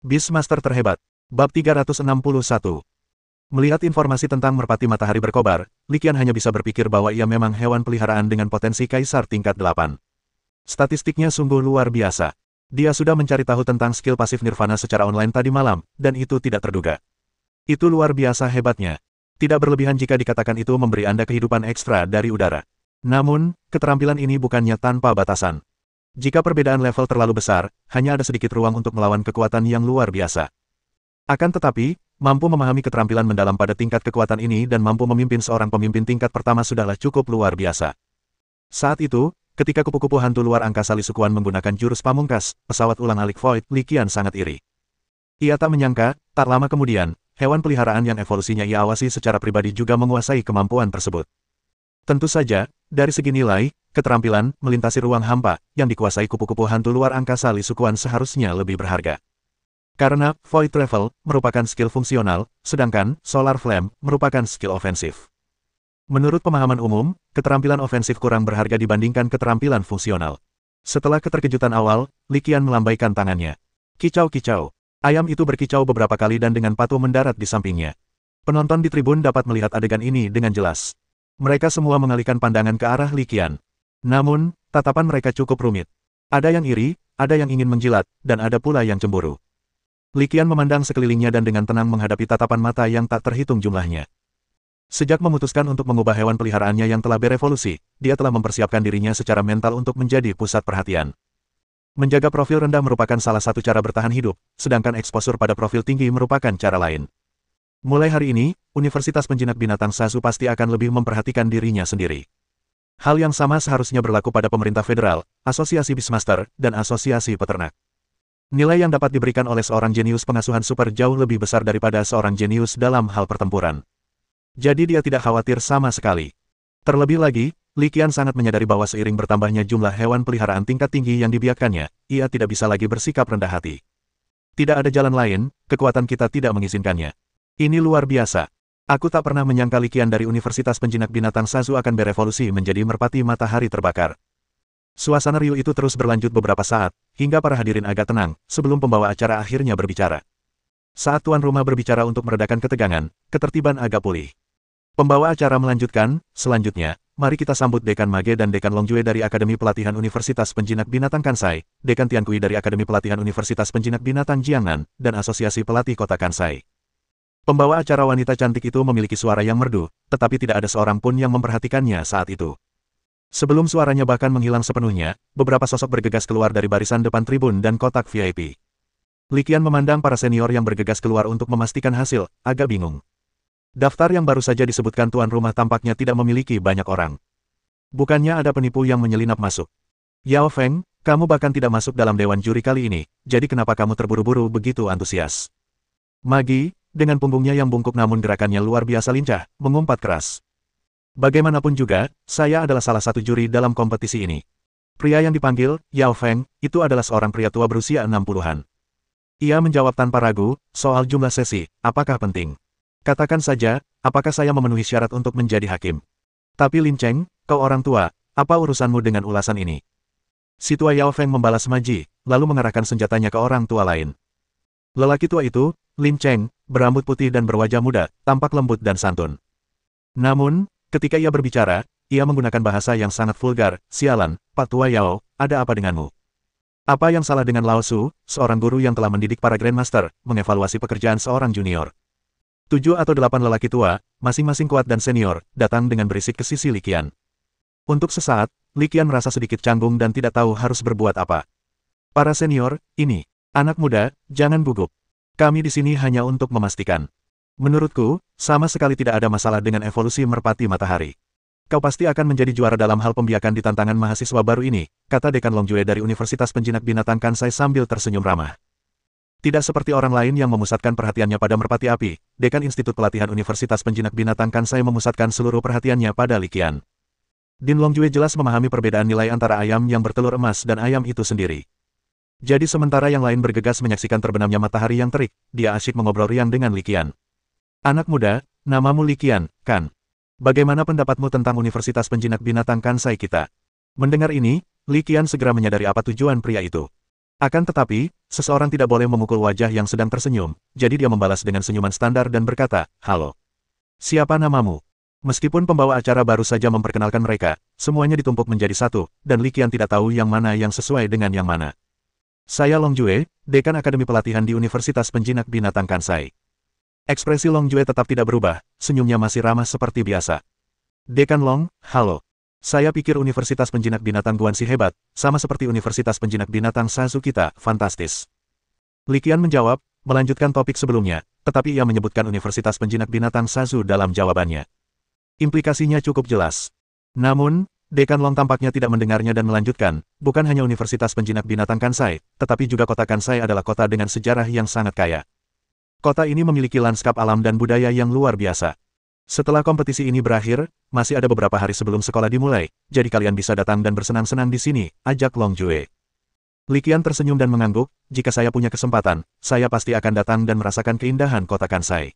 Beastmaster terhebat. Bab 361. Melihat informasi tentang merpati matahari berkobar, Li Qian hanya bisa berpikir bahwa ia memang hewan peliharaan dengan potensi kaisar tingkat 8. Statistiknya sungguh luar biasa. Dia sudah mencari tahu tentang skill pasif Nirvana secara online tadi malam, dan itu tidak terduga. Itu luar biasa hebatnya. Tidak berlebihan jika dikatakan itu memberi Anda kehidupan ekstra dari udara. Namun, keterampilan ini bukannya tanpa batasan. Jika perbedaan level terlalu besar, hanya ada sedikit ruang untuk melawan kekuatan yang luar biasa. Akan tetapi, mampu memahami keterampilan mendalam pada tingkat kekuatan ini dan mampu memimpin seorang pemimpin tingkat pertama sudahlah cukup luar biasa. Saat itu, ketika kupu-kupu hantu luar angkasa Li Sukuan menggunakan jurus pamungkas, pesawat ulang-alik Void, Li Qian sangat iri. Ia tak menyangka, tak lama kemudian, hewan peliharaan yang evolusinya ia awasi secara pribadi juga menguasai kemampuan tersebut. Tentu saja, dari segi nilai, keterampilan melintasi ruang hampa yang dikuasai kupu-kupu hantu luar angkasa Li Sukuan seharusnya lebih berharga. Karena Void Travel merupakan skill fungsional, sedangkan Solar Flame merupakan skill ofensif. Menurut pemahaman umum, keterampilan ofensif kurang berharga dibandingkan keterampilan fungsional. Setelah keterkejutan awal, Li Qian melambaikan tangannya. Kicau-kicau. Ayam itu berkicau beberapa kali dan dengan patuh mendarat di sampingnya. Penonton di tribun dapat melihat adegan ini dengan jelas. Mereka semua mengalihkan pandangan ke arah Li Qian. Namun, tatapan mereka cukup rumit. Ada yang iri, ada yang ingin menjilat, dan ada pula yang cemburu. Li Qian memandang sekelilingnya dan dengan tenang menghadapi tatapan mata yang tak terhitung jumlahnya. Sejak memutuskan untuk mengubah hewan peliharaannya yang telah berevolusi, dia telah mempersiapkan dirinya secara mental untuk menjadi pusat perhatian. Menjaga profil rendah merupakan salah satu cara bertahan hidup, sedangkan eksposur pada profil tinggi merupakan cara lain. Mulai hari ini, Universitas Penjinak Binatang Sasu pasti akan lebih memperhatikan dirinya sendiri. Hal yang sama seharusnya berlaku pada pemerintah federal, Asosiasi Beastmaster, dan Asosiasi Peternak. Nilai yang dapat diberikan oleh seorang jenius pengasuhan super jauh lebih besar daripada seorang jenius dalam hal pertempuran. Jadi dia tidak khawatir sama sekali. Terlebih lagi, Li Qian sangat menyadari bahwa seiring bertambahnya jumlah hewan peliharaan tingkat tinggi yang dibiarkannya, ia tidak bisa lagi bersikap rendah hati. Tidak ada jalan lain, kekuatan kita tidak mengizinkannya. Ini luar biasa. Aku tak pernah menyangka Li Qian dari Universitas Penjinak Binatang Sasu akan berevolusi menjadi merpati matahari terbakar. Suasana riuh itu terus berlanjut beberapa saat, hingga para hadirin agak tenang, sebelum pembawa acara akhirnya berbicara. Saat tuan rumah berbicara untuk meredakan ketegangan, ketertiban agak pulih. Pembawa acara melanjutkan, selanjutnya, mari kita sambut Dekan Mage dan Dekan Longjue dari Akademi Pelatihan Universitas Penjinak Binatang Kansai, Dekan Tiankui dari Akademi Pelatihan Universitas Penjinak Binatang Jiangnan, dan Asosiasi Pelatih Kota Kansai. Pembawa acara wanita cantik itu memiliki suara yang merdu, tetapi tidak ada seorang pun yang memperhatikannya saat itu. Sebelum suaranya bahkan menghilang sepenuhnya, beberapa sosok bergegas keluar dari barisan depan tribun dan kotak VIP. Li Qian memandang para senior yang bergegas keluar untuk memastikan hasil, agak bingung. Daftar yang baru saja disebutkan tuan rumah tampaknya tidak memiliki banyak orang. Bukannya ada penipu yang menyelinap masuk. Yao Feng, kamu bahkan tidak masuk dalam dewan juri kali ini, jadi kenapa kamu terburu-buru begitu antusias? Magi, dengan punggungnya yang bungkuk namun gerakannya luar biasa lincah, mengumpat keras. Bagaimanapun juga, saya adalah salah satu juri dalam kompetisi ini. Pria yang dipanggil, Yao Feng, itu adalah seorang pria tua berusia 60-an. Ia menjawab tanpa ragu, soal jumlah sesi, apakah penting? Katakan saja, apakah saya memenuhi syarat untuk menjadi hakim? Tapi Lin Cheng, kau orang tua, apa urusanmu dengan ulasan ini? Si tua Yao Feng membalas Maji, lalu mengarahkan senjatanya ke orang tua lain. Lelaki tua itu, Lin Cheng, berambut putih dan berwajah muda, tampak lembut dan santun. Namun, ketika ia berbicara, ia menggunakan bahasa yang sangat vulgar, sialan, Pak Tua Yao, ada apa denganmu? Apa yang salah dengan Lao Su, seorang guru yang telah mendidik para Grandmaster, mengevaluasi pekerjaan seorang junior? 7 atau 8 lelaki tua, masing-masing kuat dan senior, datang dengan berisik ke sisi Li Qian. Untuk sesaat, Li Qian merasa sedikit canggung dan tidak tahu harus berbuat apa. Para senior, ini, anak muda, jangan gugup. Kami di sini hanya untuk memastikan. Menurutku, sama sekali tidak ada masalah dengan evolusi merpati matahari. Kau pasti akan menjadi juara dalam hal pembiakan di tantangan mahasiswa baru ini, kata Dekan Longjue dari Universitas Penjinak Binatang Kansai sambil tersenyum ramah. Tidak seperti orang lain yang memusatkan perhatiannya pada merpati api, Dekan Institut Pelatihan Universitas Penjinak Binatang Kansai memusatkan seluruh perhatiannya pada Li Qian. Din Longjue jelas memahami perbedaan nilai antara ayam yang bertelur emas dan ayam itu sendiri. Jadi sementara yang lain bergegas menyaksikan terbenamnya matahari yang terik, dia asyik mengobrol riang dengan Li Qian. Anak muda, namamu Li Qian, kan? Bagaimana pendapatmu tentang Universitas Penjinak Binatang Kansai kita? Mendengar ini, Li Qian segera menyadari apa tujuan pria itu. Akan tetapi, seseorang tidak boleh memukul wajah yang sedang tersenyum, jadi dia membalas dengan senyuman standar dan berkata, "Halo. Siapa namamu?" Meskipun pembawa acara baru saja memperkenalkan mereka, semuanya ditumpuk menjadi satu, dan Li Qian tidak tahu yang mana yang sesuai dengan yang mana. "Saya Long Jue, Dekan Akademi Pelatihan di Universitas Penjinak Binatang Kansai." Ekspresi Long Jue tetap tidak berubah, senyumnya masih ramah seperti biasa. "Dekan Long, halo. Saya pikir Universitas Penjinak Binatang Guanxi hebat, sama seperti Universitas Penjinak Binatang Sazu kita, fantastis." Li Qian menjawab, melanjutkan topik sebelumnya, tetapi ia menyebutkan Universitas Penjinak Binatang Sazu dalam jawabannya. Implikasinya cukup jelas. Namun, Dekan Long tampaknya tidak mendengarnya dan melanjutkan, bukan hanya Universitas Penjinak Binatang Kansai, tetapi juga kota Kansai adalah kota dengan sejarah yang sangat kaya. Kota ini memiliki lanskap alam dan budaya yang luar biasa. Setelah kompetisi ini berakhir, masih ada beberapa hari sebelum sekolah dimulai, jadi kalian bisa datang dan bersenang-senang di sini, ajak Long Jue. Li Qian tersenyum dan mengangguk, jika saya punya kesempatan, saya pasti akan datang dan merasakan keindahan kota Kansai.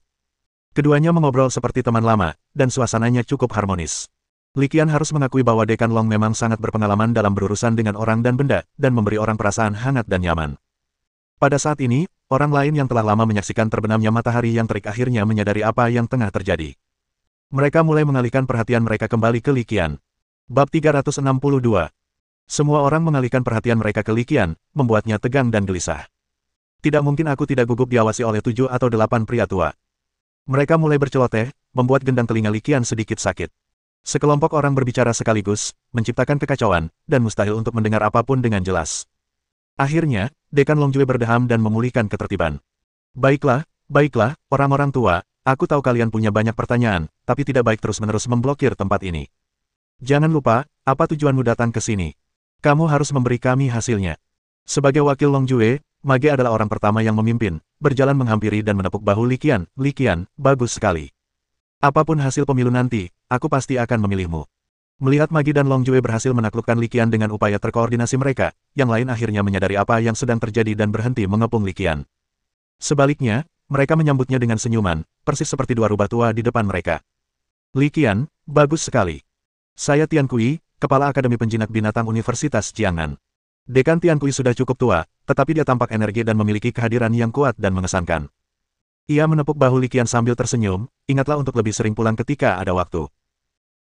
Keduanya mengobrol seperti teman lama, dan suasananya cukup harmonis. Li Qian harus mengakui bahwa Dekan Long memang sangat berpengalaman dalam berurusan dengan orang dan benda, dan memberi orang perasaan hangat dan nyaman. Pada saat ini, orang lain yang telah lama menyaksikan terbenamnya matahari yang terik akhirnya menyadari apa yang tengah terjadi. Mereka mulai mengalihkan perhatian mereka kembali ke Li Qian. Bab 362. Semua orang mengalihkan perhatian mereka ke Li Qian, membuatnya tegang dan gelisah. Tidak mungkin aku tidak gugup diawasi oleh 7 atau 8 pria tua. Mereka mulai berceloteh, membuat gendang telinga Li Qian sedikit sakit. Sekelompok orang berbicara sekaligus, menciptakan kekacauan, dan mustahil untuk mendengar apapun dengan jelas. Akhirnya, Dekan Long Jue berdeham dan memulihkan ketertiban. Baiklah, orang-orang tua, aku tahu kalian punya banyak pertanyaan, tapi tidak baik terus-menerus memblokir tempat ini. Jangan lupa, apa tujuanmu datang ke sini? Kamu harus memberi kami hasilnya. Sebagai wakil Long Jue, Mage adalah orang pertama yang memimpin, berjalan menghampiri dan menepuk bahu Li Qian. Li Qian, bagus sekali. Apapun hasil pemilu nanti, aku pasti akan memilihmu. Melihat Mage dan Long Jue berhasil menaklukkan Li Qian dengan upaya terkoordinasi mereka, yang lain akhirnya menyadari apa yang sedang terjadi dan berhenti mengepung Li Qian. Sebaliknya, mereka menyambutnya dengan senyuman, persis seperti dua rubah tua di depan mereka. Li Qian, bagus sekali. Saya Tian Kui, Kepala Akademi Penjinak Binatang Universitas Jiangnan. Dekan Tian Kui sudah cukup tua, tetapi dia tampak energi dan memiliki kehadiran yang kuat dan mengesankan. Ia menepuk bahu Li Qian sambil tersenyum, ingatlah untuk lebih sering pulang ketika ada waktu.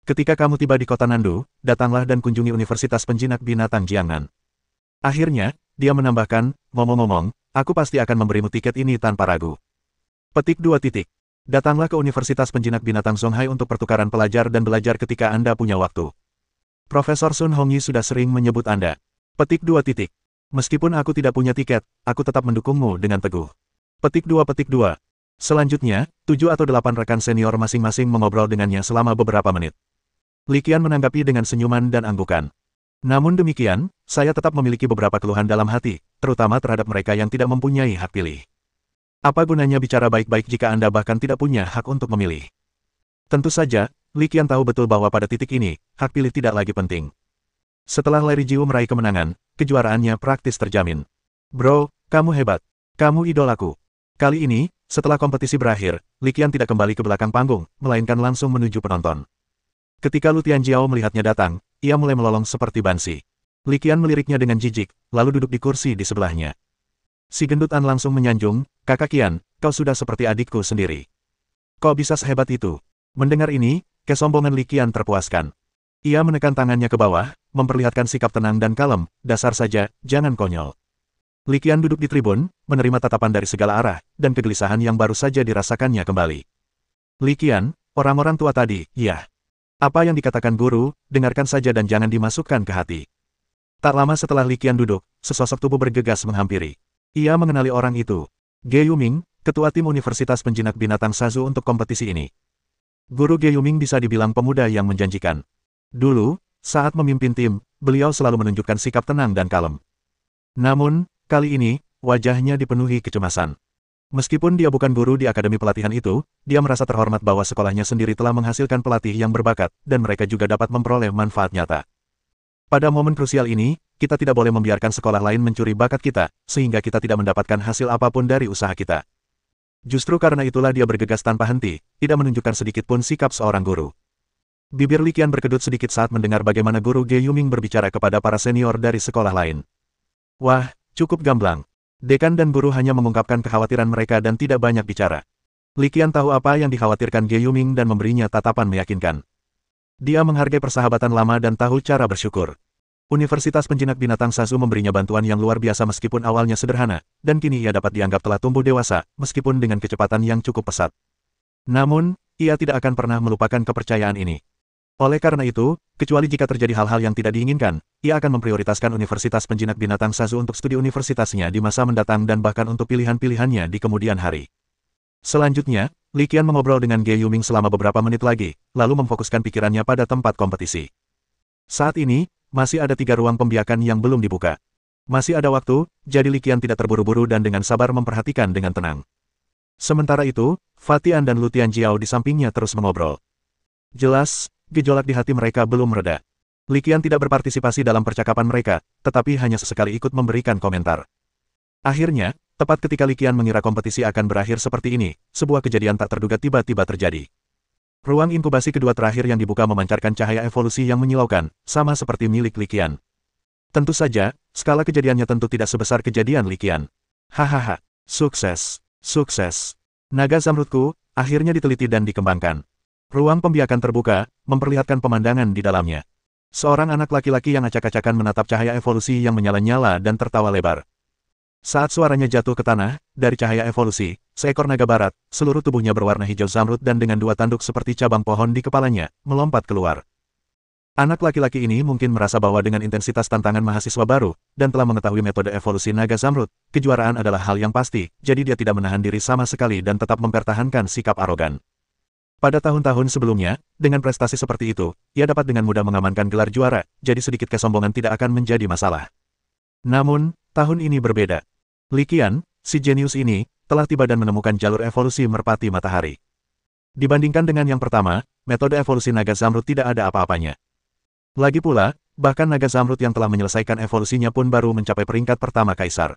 Ketika kamu tiba di kota Nandu, datanglah dan kunjungi Universitas Penjinak Binatang Jiangnan. Akhirnya, dia menambahkan, ngomong-ngomong, aku pasti akan memberimu tiket ini tanpa ragu. Petik 2. Datanglah ke Universitas Penjinak Binatang Zonghai untuk pertukaran pelajar dan belajar ketika Anda punya waktu. Profesor Sun Hongyi sudah sering menyebut Anda. Petik 2. Meskipun aku tidak punya tiket, aku tetap mendukungmu dengan teguh. Petik 2. Selanjutnya, 7 atau 8 rekan senior masing-masing mengobrol dengannya selama beberapa menit. Li Qian menanggapi dengan senyuman dan anggukan. Namun demikian, saya tetap memiliki beberapa keluhan dalam hati, terutama terhadap mereka yang tidak mempunyai hak pilih. Apa gunanya bicara baik-baik jika Anda bahkan tidak punya hak untuk memilih? Tentu saja, Li Qian tahu betul bahwa pada titik ini, hak pilih tidak lagi penting. Setelah Larry Jiu meraih kemenangan, kejuaraannya praktis terjamin. Bro, kamu hebat. Kamu idolaku. Kali ini, setelah kompetisi berakhir, Li Qian tidak kembali ke belakang panggung, melainkan langsung menuju penonton. Ketika Lu Tianjiao melihatnya datang, ia mulai melolong seperti bansi. Li Qian meliriknya dengan jijik, lalu duduk di kursi di sebelahnya. Si gendut An langsung menyanjung, "Kakak Qian, kau sudah seperti adikku sendiri. Kok bisa sehebat itu?" Mendengar ini, kesombongan Li Qian terpuaskan. Ia menekan tangannya ke bawah, memperlihatkan sikap tenang dan kalem, dasar saja, jangan konyol. Li Qian duduk di tribun, menerima tatapan dari segala arah, dan kegelisahan yang baru saja dirasakannya kembali. Li Qian, orang-orang tua tadi, ya. Apa yang dikatakan guru, dengarkan saja dan jangan dimasukkan ke hati. Tak lama setelah Li Qian duduk, sesosok tubuh bergegas menghampiri. Ia mengenali orang itu. Ge Yuming, ketua tim Universitas Penjinak Binatang Sazu untuk kompetisi ini. Guru Ge Yuming bisa dibilang pemuda yang menjanjikan. Dulu, saat memimpin tim, beliau selalu menunjukkan sikap tenang dan kalem. Namun, kali ini, wajahnya dipenuhi kecemasan. Meskipun dia bukan guru di akademi pelatihan itu, dia merasa terhormat bahwa sekolahnya sendiri telah menghasilkan pelatih yang berbakat, dan mereka juga dapat memperoleh manfaat nyata. Pada momen krusial ini, kita tidak boleh membiarkan sekolah lain mencuri bakat kita, sehingga kita tidak mendapatkan hasil apapun dari usaha kita. Justru karena itulah dia bergegas tanpa henti, tidak menunjukkan sedikit pun sikap seorang guru. Bibir Li Qian berkedut sedikit saat mendengar bagaimana guru Ge Yuming berbicara kepada para senior dari sekolah lain. Wah, cukup gamblang. Dekan dan guru hanya mengungkapkan kekhawatiran mereka dan tidak banyak bicara. Li Qian tahu apa yang dikhawatirkan Ge Yuming dan memberinya tatapan meyakinkan. Dia menghargai persahabatan lama dan tahu cara bersyukur. Universitas Penjinak Binatang Sazu memberinya bantuan yang luar biasa meskipun awalnya sederhana, dan kini ia dapat dianggap telah tumbuh dewasa, meskipun dengan kecepatan yang cukup pesat. Namun, ia tidak akan pernah melupakan kepercayaan ini. Oleh karena itu, kecuali jika terjadi hal-hal yang tidak diinginkan, ia akan memprioritaskan Universitas Penjinak Binatang Sazu untuk studi universitasnya di masa mendatang dan bahkan untuk pilihan-pilihannya di kemudian hari. Selanjutnya, Li Qian mengobrol dengan Ge Yuming selama beberapa menit lagi, lalu memfokuskan pikirannya pada tempat kompetisi. Saat ini, masih ada 3 ruang pembiakan yang belum dibuka. Masih ada waktu, jadi Li Qian tidak terburu-buru dan dengan sabar memperhatikan dengan tenang. Sementara itu, Fatian dan Lu Tianjiao di sampingnya terus mengobrol. Jelas, gejolak di hati mereka belum mereda. Li Qian tidak berpartisipasi dalam percakapan mereka, tetapi hanya sesekali ikut memberikan komentar. Akhirnya, tepat ketika Li Qian mengira kompetisi akan berakhir seperti ini, sebuah kejadian tak terduga tiba-tiba terjadi. Ruang inkubasi kedua terakhir yang dibuka memancarkan cahaya evolusi yang menyilaukan, sama seperti milik Li Qian. Tentu saja, skala kejadiannya tentu tidak sebesar kejadian Li Qian. Hahaha, sukses, sukses. Naga zamrudku, akhirnya diteliti dan dikembangkan. Ruang pembiakan terbuka, memperlihatkan pemandangan di dalamnya. Seorang anak laki-laki yang acak-acakan menatap cahaya evolusi yang menyala-nyala dan tertawa lebar. Saat suaranya jatuh ke tanah, dari cahaya evolusi, seekor naga barat, seluruh tubuhnya berwarna hijau zamrud dan dengan 2 tanduk seperti cabang pohon di kepalanya, melompat keluar. Anak laki-laki ini mungkin merasa bahwa dengan intensitas tantangan mahasiswa baru, dan telah mengetahui metode evolusi naga zamrud, kejuaraan adalah hal yang pasti, jadi dia tidak menahan diri sama sekali dan tetap mempertahankan sikap arogan. Pada tahun-tahun sebelumnya, dengan prestasi seperti itu, ia dapat dengan mudah mengamankan gelar juara, jadi sedikit kesombongan tidak akan menjadi masalah. Namun, tahun ini berbeda. Li Qian, si jenius ini, telah tiba dan menemukan jalur evolusi merpati matahari. Dibandingkan dengan yang pertama, metode evolusi naga zamrud tidak ada apa-apanya. Lagi pula, bahkan naga zamrud yang telah menyelesaikan evolusinya pun baru mencapai peringkat pertama kaisar.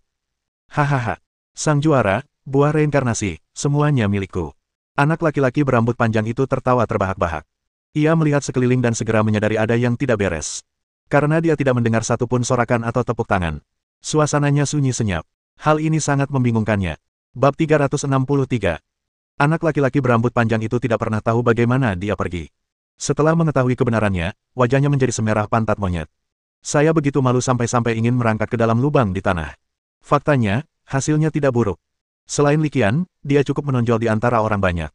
Hahaha. Sang juara, buah reinkarnasi, semuanya milikku. Anak laki-laki berambut panjang itu tertawa terbahak-bahak. Ia melihat sekeliling dan segera menyadari ada yang tidak beres. Karena dia tidak mendengar satupun sorakan atau tepuk tangan. Suasananya sunyi senyap. Hal ini sangat membingungkannya. Bab 363. Anak laki-laki berambut panjang itu tidak pernah tahu bagaimana dia pergi. Setelah mengetahui kebenarannya, wajahnya menjadi semerah pantat monyet. Saya begitu malu sampai-sampai ingin merangkak ke dalam lubang di tanah. Faktanya, hasilnya tidak buruk. Selain Li Qian, dia cukup menonjol di antara orang banyak.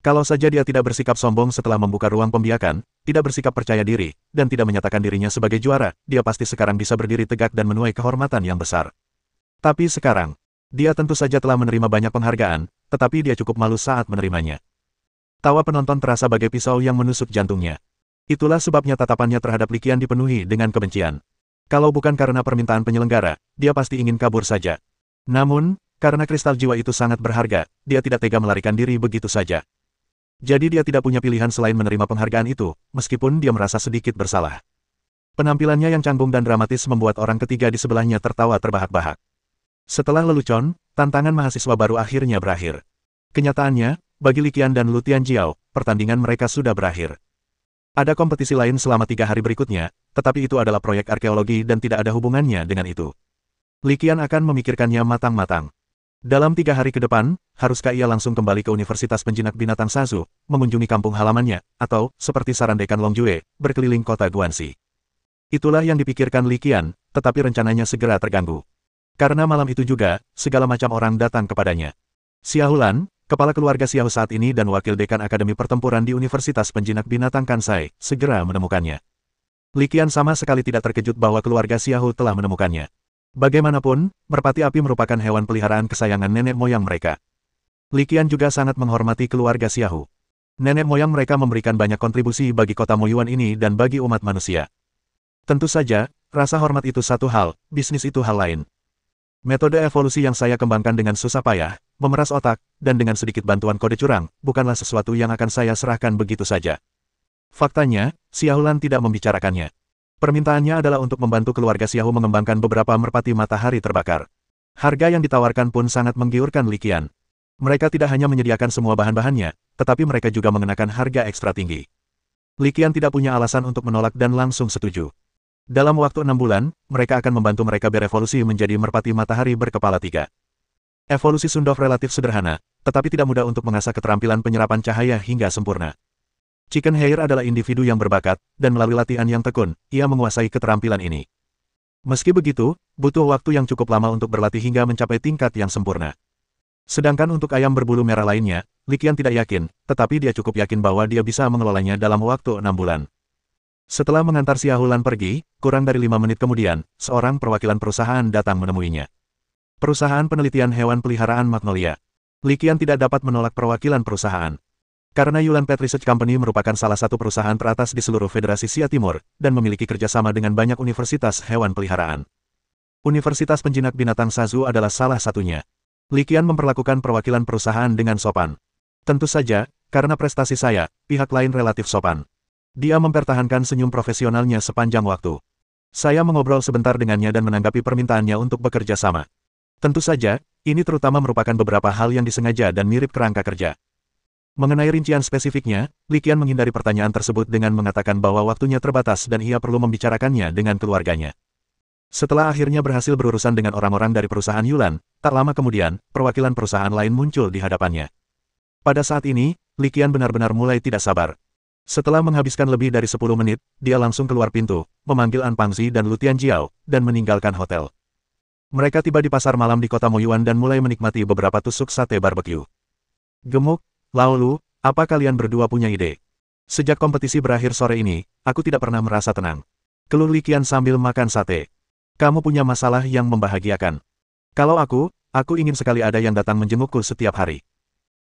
Kalau saja dia tidak bersikap sombong setelah membuka ruang pembiakan, tidak bersikap percaya diri, dan tidak menyatakan dirinya sebagai juara, dia pasti sekarang bisa berdiri tegak dan menuai kehormatan yang besar. Tapi sekarang, dia tentu saja telah menerima banyak penghargaan, tetapi dia cukup malu saat menerimanya. Tawa penonton terasa bagai pisau yang menusuk jantungnya. Itulah sebabnya tatapannya terhadap Li Qian dipenuhi dengan kebencian. Kalau bukan karena permintaan penyelenggara, dia pasti ingin kabur saja. Namun, karena kristal jiwa itu sangat berharga, dia tidak tega melarikan diri begitu saja. Jadi dia tidak punya pilihan selain menerima penghargaan itu, meskipun dia merasa sedikit bersalah. Penampilannya yang canggung dan dramatis membuat orang ketiga di sebelahnya tertawa terbahak-bahak. Setelah lelucon, tantangan mahasiswa baru akhirnya berakhir. Kenyataannya, bagi Li Qian dan Lu Tianjiao, pertandingan mereka sudah berakhir. Ada kompetisi lain selama 3 hari berikutnya, tetapi itu adalah proyek arkeologi dan tidak ada hubungannya dengan itu. Li Qian akan memikirkannya matang-matang. Dalam 3 hari ke depan, haruskah ia langsung kembali ke Universitas Penjinak Binatang Sazu, mengunjungi kampung halamannya, atau, seperti saran Dekan Longjue, berkeliling kota Guanxi. Itulah yang dipikirkan Li Qian, tetapi rencananya segera terganggu. Karena malam itu juga, segala macam orang datang kepadanya. Xiaolan, kepala keluarga Xiao saat ini dan wakil dekan Akademi Pertempuran di Universitas Penjinak Binatang Kansai, segera menemukannya. Li Qian sama sekali tidak terkejut bahwa keluarga Xiao telah menemukannya. Bagaimanapun, merpati api merupakan hewan peliharaan kesayangan nenek moyang mereka. Li Qian juga sangat menghormati keluarga Xiao. Nenek moyang mereka memberikan banyak kontribusi bagi kota Moyuan ini dan bagi umat manusia. Tentu saja, rasa hormat itu satu hal, bisnis itu hal lain. Metode evolusi yang saya kembangkan dengan susah payah, memeras otak, dan dengan sedikit bantuan kode curang, bukanlah sesuatu yang akan saya serahkan begitu saja. Faktanya, Xiaolan tidak membicarakannya. Permintaannya adalah untuk membantu keluarga Xiao mengembangkan beberapa merpati matahari terbakar. Harga yang ditawarkan pun sangat menggiurkan Li Qian. Mereka tidak hanya menyediakan semua bahan-bahannya, tetapi mereka juga mengenakan harga ekstra tinggi. Li Qian tidak punya alasan untuk menolak dan langsung setuju. Dalam waktu 6 bulan, mereka akan membantu mereka berevolusi menjadi merpati matahari berkepala 3. Evolusi Sundov relatif sederhana, tetapi tidak mudah untuk mengasah keterampilan penyerapan cahaya hingga sempurna. Chicken Hair adalah individu yang berbakat, dan melalui latihan yang tekun, ia menguasai keterampilan ini. Meski begitu, butuh waktu yang cukup lama untuk berlatih hingga mencapai tingkat yang sempurna. Sedangkan untuk ayam berbulu merah lainnya, Li Qian tidak yakin, tetapi dia cukup yakin bahwa dia bisa mengelolanya dalam waktu 6 bulan. Setelah mengantar Xia Hulan pergi, kurang dari 5 menit kemudian, seorang perwakilan perusahaan datang menemuinya. Perusahaan penelitian hewan peliharaan Magnolia. Li Qian tidak dapat menolak perwakilan perusahaan. Karena Yulan Pet Research Company merupakan salah satu perusahaan teratas di seluruh Federasi Xia Timur, dan memiliki kerjasama dengan banyak universitas hewan peliharaan. Universitas Penjinak Binatang Sazu adalah salah satunya. Li Qian memperlakukan perwakilan perusahaan dengan sopan. Tentu saja, karena prestasi saya, pihak lain relatif sopan. Dia mempertahankan senyum profesionalnya sepanjang waktu. Saya mengobrol sebentar dengannya dan menanggapi permintaannya untuk bekerja sama. Tentu saja, ini terutama merupakan beberapa hal yang disengaja dan mirip kerangka kerja. Mengenai rincian spesifiknya, Li Qian menghindari pertanyaan tersebut dengan mengatakan bahwa waktunya terbatas dan ia perlu membicarakannya dengan keluarganya. Setelah akhirnya berhasil berurusan dengan orang-orang dari perusahaan Yulan, tak lama kemudian, perwakilan perusahaan lain muncul di hadapannya. Pada saat ini, Li Qian benar-benar mulai tidak sabar. Setelah menghabiskan lebih dari 10 menit, dia langsung keluar pintu, memanggil An Pangzi dan Lu Tianjiao, dan meninggalkan hotel. Mereka tiba di pasar malam di kota Moyuan dan mulai menikmati beberapa tusuk sate barbeque. Gemuk, Laolu, apa kalian berdua punya ide? Sejak kompetisi berakhir sore ini, aku tidak pernah merasa tenang. Keluh Li Qian sambil makan sate. Kamu punya masalah yang membahagiakan. Kalau aku ingin sekali ada yang datang menjengukku setiap hari.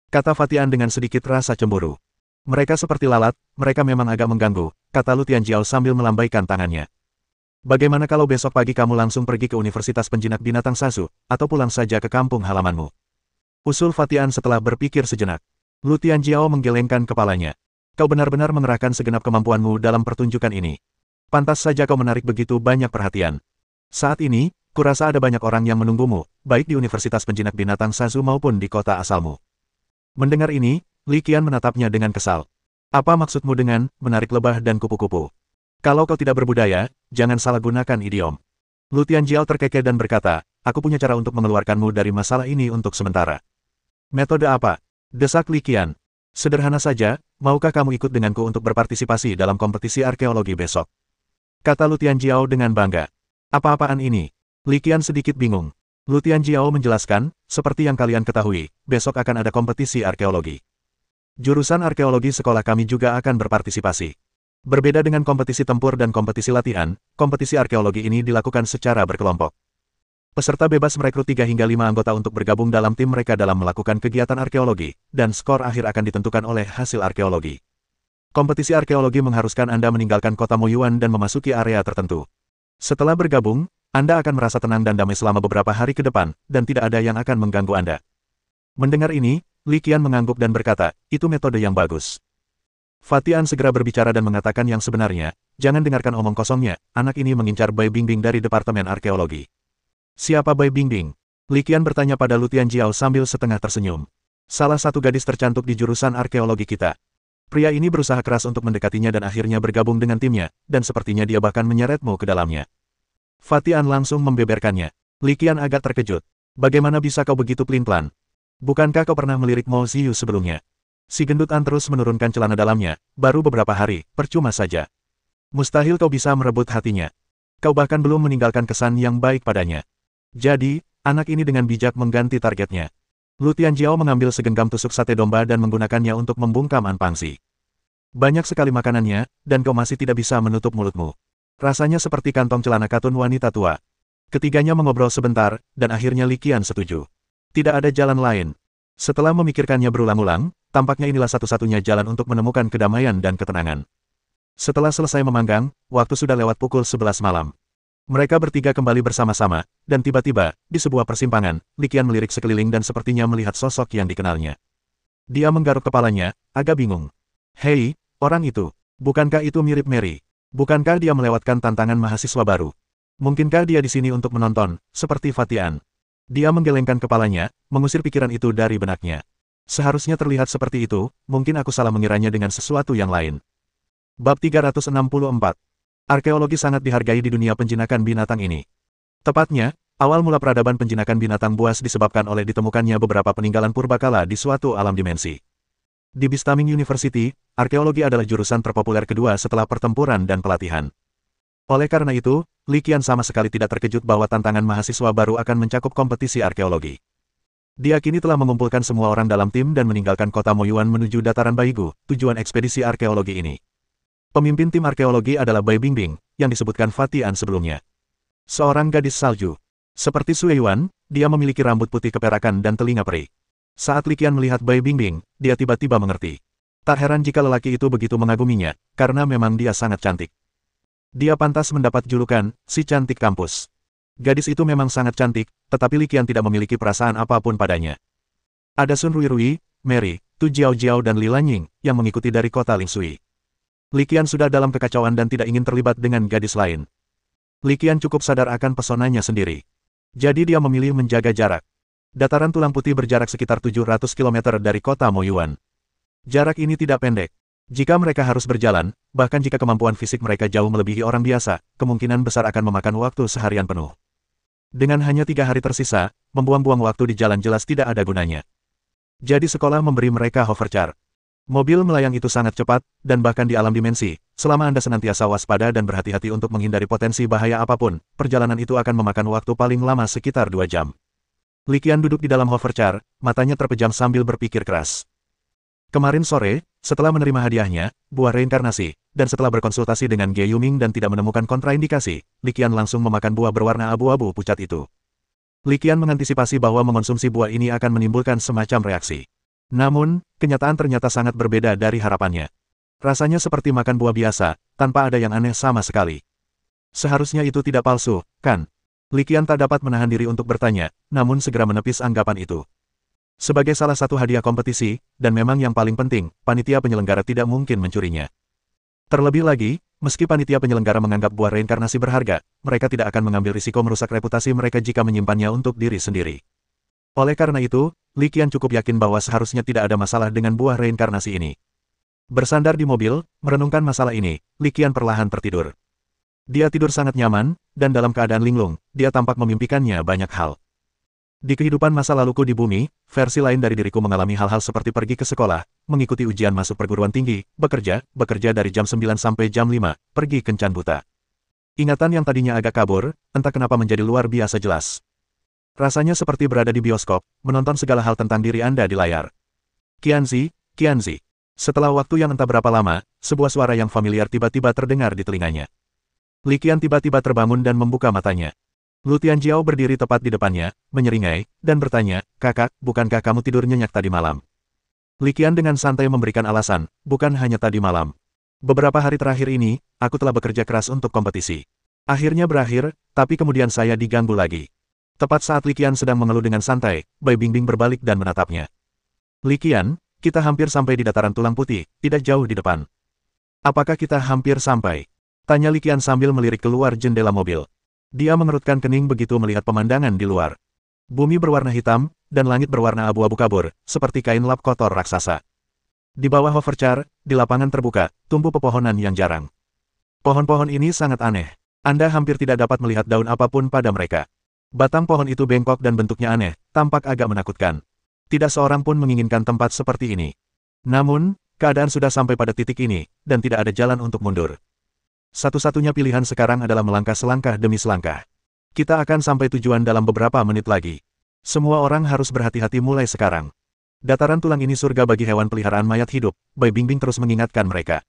Kata Fatian dengan sedikit rasa cemburu. Mereka seperti lalat, mereka memang agak mengganggu, kata Lu Tianjiao sambil melambaikan tangannya. Bagaimana kalau besok pagi kamu langsung pergi ke Universitas Penjinak Binatang Sazu, atau pulang saja ke kampung halamanmu? Usul Fatian setelah berpikir sejenak. Lu Tianjiao menggelengkan kepalanya. Kau benar-benar mengerahkan segenap kemampuanmu dalam pertunjukan ini. Pantas saja kau menarik begitu banyak perhatian. Saat ini, kurasa ada banyak orang yang menunggumu, baik di Universitas Penjinak Binatang Sazu maupun di kota asalmu. Mendengar ini, Li Qian menatapnya dengan kesal. Apa maksudmu dengan menarik lebah dan kupu-kupu? Kalau kau tidak berbudaya, jangan salah gunakan idiom. Lu Tianjiao terkekeh dan berkata, aku punya cara untuk mengeluarkanmu dari masalah ini untuk sementara. Metode apa? Desak Li Qian. Sederhana saja, maukah kamu ikut denganku untuk berpartisipasi dalam kompetisi arkeologi besok? Kata Lu Tianjiao dengan bangga. Apa-apaan ini? Li Qian sedikit bingung. Lu Tianjiao menjelaskan, seperti yang kalian ketahui, besok akan ada kompetisi arkeologi. Jurusan arkeologi sekolah kami juga akan berpartisipasi. Berbeda dengan kompetisi tempur dan kompetisi latihan, kompetisi arkeologi ini dilakukan secara berkelompok. Peserta bebas merekrut 3 hingga 5 anggota untuk bergabung dalam tim mereka dalam melakukan kegiatan arkeologi, dan skor akhir akan ditentukan oleh hasil arkeologi. Kompetisi arkeologi mengharuskan Anda meninggalkan kota Moyuan dan memasuki area tertentu. Setelah bergabung, Anda akan merasa tenang dan damai selama beberapa hari ke depan, dan tidak ada yang akan mengganggu Anda. Mendengar ini, Li Qian mengangguk dan berkata, itu metode yang bagus. Fatian segera berbicara dan mengatakan yang sebenarnya, jangan dengarkan omong kosongnya, anak ini mengincar Bai Bingbing dari Departemen Arkeologi. Siapa Bai Bingbing? Li Qian bertanya pada Lu Tianjiao sambil setengah tersenyum. Salah satu gadis tercantik di jurusan arkeologi kita. Pria ini berusaha keras untuk mendekatinya dan akhirnya bergabung dengan timnya, dan sepertinya dia bahkan menyeretmu ke dalamnya. Fatian langsung membeberkannya. Li Qian agak terkejut. Bagaimana bisa kau begitu pelin-pelan? Bukankah kau pernah melirik Mo Ziyu sebelumnya? Si gendut An terus menurunkan celana dalamnya, baru beberapa hari, percuma saja. Mustahil kau bisa merebut hatinya. Kau bahkan belum meninggalkan kesan yang baik padanya. Jadi, anak ini dengan bijak mengganti targetnya. Lu Tianjiao mengambil segenggam tusuk sate domba dan menggunakannya untuk membungkam An Pangzi. Banyak sekali makanannya, dan kau masih tidak bisa menutup mulutmu. Rasanya seperti kantong celana katun wanita tua. Ketiganya mengobrol sebentar, dan akhirnya Li Qian setuju. Tidak ada jalan lain. Setelah memikirkannya berulang-ulang, tampaknya inilah satu-satunya jalan untuk menemukan kedamaian dan ketenangan. Setelah selesai memanggang, waktu sudah lewat pukul 11 malam. Mereka bertiga kembali bersama-sama, dan tiba-tiba, di sebuah persimpangan, Li Qian melirik sekeliling dan sepertinya melihat sosok yang dikenalnya. Dia menggaruk kepalanya, agak bingung. Hei, orang itu, bukankah itu mirip Mary? Bukankah dia melewatkan tantangan mahasiswa baru? Mungkinkah dia di sini untuk menonton, seperti Fatian? Dia menggelengkan kepalanya, mengusir pikiran itu dari benaknya. Seharusnya terlihat seperti itu, mungkin aku salah mengiranya dengan sesuatu yang lain. Bab 364. Arkeologi sangat dihargai di dunia penjinakan binatang ini. Tepatnya, awal mula peradaban penjinakan binatang buas disebabkan oleh ditemukannya beberapa peninggalan purbakala di suatu alam dimensi. Di Bistaming University, arkeologi adalah jurusan terpopuler kedua setelah pertempuran dan pelatihan. Oleh karena itu, Li Qian sama sekali tidak terkejut bahwa tantangan mahasiswa baru akan mencakup kompetisi arkeologi. Dia kini telah mengumpulkan semua orang dalam tim dan meninggalkan kota Moyuan menuju dataran Baigu, tujuan ekspedisi arkeologi ini. Pemimpin tim arkeologi adalah Bai Bingbing, yang disebutkan Fatian sebelumnya. Seorang gadis salju. Seperti Sue Yuan, dia memiliki rambut putih keperakan dan telinga peri. Saat Li Qian melihat Bai Bingbing, dia tiba-tiba mengerti. Tak heran jika lelaki itu begitu mengaguminya, karena memang dia sangat cantik. Dia pantas mendapat julukan, si cantik kampus. Gadis itu memang sangat cantik, tetapi Li Qian tidak memiliki perasaan apapun padanya. Ada Sun Ruirui, Mary, Tu Jiao dan Li Lanying, yang mengikuti dari kota Lingsui. Li Qian sudah dalam kekacauan dan tidak ingin terlibat dengan gadis lain. Li Qian cukup sadar akan pesonanya sendiri. Jadi dia memilih menjaga jarak. Dataran Tulang Putih berjarak sekitar 700 km dari kota Moyuan. Jarak ini tidak pendek. Jika mereka harus berjalan, bahkan jika kemampuan fisik mereka jauh melebihi orang biasa, kemungkinan besar akan memakan waktu seharian penuh. Dengan hanya 3 hari tersisa, membuang-buang waktu di jalan jelas tidak ada gunanya. Jadi sekolah memberi mereka hovercar. Mobil melayang itu sangat cepat, dan bahkan di alam dimensi, selama Anda senantiasa waspada dan berhati-hati untuk menghindari potensi bahaya apapun, perjalanan itu akan memakan waktu paling lama sekitar 2 jam. Li Qian duduk di dalam hovercar, matanya terpejam sambil berpikir keras. Kemarin sore, setelah menerima hadiahnya, buah reinkarnasi, dan setelah berkonsultasi dengan Ge Yuming dan tidak menemukan kontraindikasi, Li Qian langsung memakan buah berwarna abu-abu pucat itu. Li Qian mengantisipasi bahwa mengonsumsi buah ini akan menimbulkan semacam reaksi. Namun, kenyataan ternyata sangat berbeda dari harapannya. Rasanya seperti makan buah biasa, tanpa ada yang aneh sama sekali. Seharusnya itu tidak palsu, kan? Li Qian tak dapat menahan diri untuk bertanya, namun segera menepis anggapan itu. Sebagai salah satu hadiah kompetisi, dan memang yang paling penting, panitia penyelenggara tidak mungkin mencurinya. Terlebih lagi, meski panitia penyelenggara menganggap buah reinkarnasi berharga, mereka tidak akan mengambil risiko merusak reputasi mereka jika menyimpannya untuk diri sendiri. Oleh karena itu, Li Qian cukup yakin bahwa seharusnya tidak ada masalah dengan buah reinkarnasi ini. Bersandar di mobil, merenungkan masalah ini, Li Qian perlahan tertidur. Dia tidur sangat nyaman, dan dalam keadaan linglung, dia tampak memimpikannya banyak hal. Di kehidupan masa laluku di bumi, versi lain dari diriku mengalami hal-hal seperti pergi ke sekolah, mengikuti ujian masuk perguruan tinggi, bekerja dari jam 9 sampai jam 5, pergi kencan buta. Ingatan yang tadinya agak kabur, entah kenapa menjadi luar biasa jelas. Rasanya seperti berada di bioskop, menonton segala hal tentang diri Anda di layar. Qianzi. Setelah waktu yang entah berapa lama, sebuah suara yang familiar tiba-tiba terdengar di telinganya. Li Qian tiba-tiba terbangun dan membuka matanya. Lu Tianjiao berdiri tepat di depannya, menyeringai, dan bertanya, "Kakak, bukankah kamu tidur nyenyak tadi malam?" Li Qian dengan santai memberikan alasan, "Bukan hanya tadi malam. Beberapa hari terakhir ini, aku telah bekerja keras untuk kompetisi. Akhirnya berakhir, tapi kemudian saya diganggu lagi." Tepat saat Li Qian sedang mengeluh dengan santai, Bai Bingbing berbalik dan menatapnya. "Li Qian, kita hampir sampai di dataran Tulang Putih, tidak jauh di depan." "Apakah kita hampir sampai?" tanya Li Qian sambil melirik keluar jendela mobil. Dia mengerutkan kening begitu melihat pemandangan di luar. Bumi berwarna hitam, dan langit berwarna abu-abu kabur, seperti kain lap kotor raksasa. Di bawah hovercar, di lapangan terbuka, tumbuh pepohonan yang jarang. Pohon-pohon ini sangat aneh. Anda hampir tidak dapat melihat daun apapun pada mereka. Batang pohon itu bengkok dan bentuknya aneh, tampak agak menakutkan. Tidak seorang pun menginginkan tempat seperti ini. Namun, keadaan sudah sampai pada titik ini, dan tidak ada jalan untuk mundur. Satu-satunya pilihan sekarang adalah melangkah selangkah demi selangkah. Kita akan sampai tujuan dalam beberapa menit lagi. Semua orang harus berhati-hati mulai sekarang. Dataran tulang ini surga bagi hewan peliharaan mayat hidup, Bai Bingbing terus mengingatkan mereka.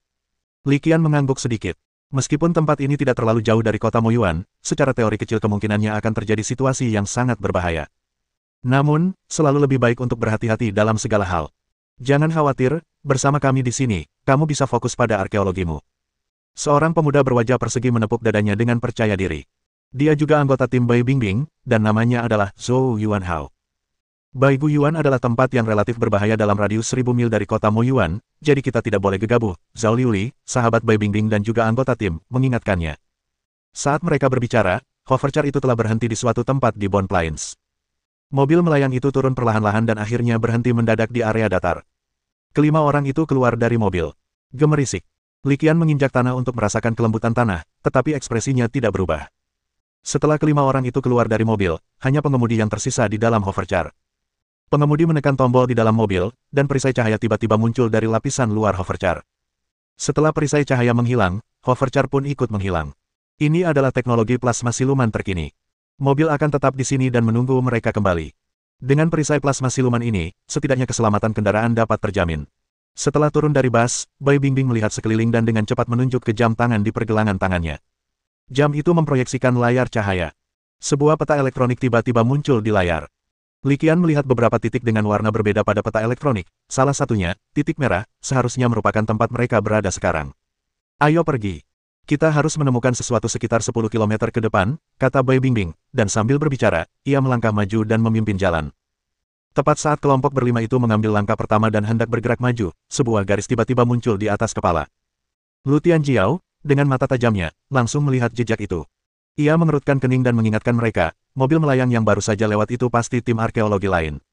Li Qian mengangguk sedikit. Meskipun tempat ini tidak terlalu jauh dari kota Moyuan, secara teori kecil kemungkinannya akan terjadi situasi yang sangat berbahaya. Namun, selalu lebih baik untuk berhati-hati dalam segala hal. Jangan khawatir, bersama kami di sini, kamu bisa fokus pada arkeologimu. Seorang pemuda berwajah persegi menepuk dadanya dengan percaya diri. Dia juga anggota tim Bai Bingbing, dan namanya adalah Zhou Yuanhao. Baigu Yuan adalah tempat yang relatif berbahaya dalam radius 1000 mil dari kota Moyuan, jadi kita tidak boleh gegabah, Zhao Liuli, sahabat Bai Bingbing dan juga anggota tim, mengingatkannya. Saat mereka berbicara, hovercar itu telah berhenti di suatu tempat di Bone Plains. Mobil melayang itu turun perlahan-lahan dan akhirnya berhenti mendadak di area datar. Kelima orang itu keluar dari mobil. Gemerisik. Li Qian menginjak tanah untuk merasakan kelembutan tanah, tetapi ekspresinya tidak berubah. Setelah kelima orang itu keluar dari mobil, hanya pengemudi yang tersisa di dalam hovercar. Pengemudi menekan tombol di dalam mobil, dan perisai cahaya tiba-tiba muncul dari lapisan luar hovercar. Setelah perisai cahaya menghilang, hovercar pun ikut menghilang. Ini adalah teknologi plasma siluman terkini. Mobil akan tetap di sini dan menunggu mereka kembali. Dengan perisai plasma siluman ini, setidaknya keselamatan kendaraan dapat terjamin. Setelah turun dari bus, Bai Bingbing melihat sekeliling dan dengan cepat menunjuk ke jam tangan di pergelangan tangannya. Jam itu memproyeksikan layar cahaya. Sebuah peta elektronik tiba-tiba muncul di layar. Li Qian melihat beberapa titik dengan warna berbeda pada peta elektronik, salah satunya, titik merah, seharusnya merupakan tempat mereka berada sekarang. Ayo pergi. Kita harus menemukan sesuatu sekitar 10 km ke depan, kata Bai Bingbing, dan sambil berbicara, ia melangkah maju dan memimpin jalan. Tepat saat kelompok berlima itu mengambil langkah pertama dan hendak bergerak maju, sebuah garis tiba-tiba muncul di atas kepala. Lu Tianjiao, dengan mata tajamnya, langsung melihat jejak itu. Ia mengerutkan kening dan mengingatkan mereka, mobil melayang yang baru saja lewat itu pasti tim arkeologi lain.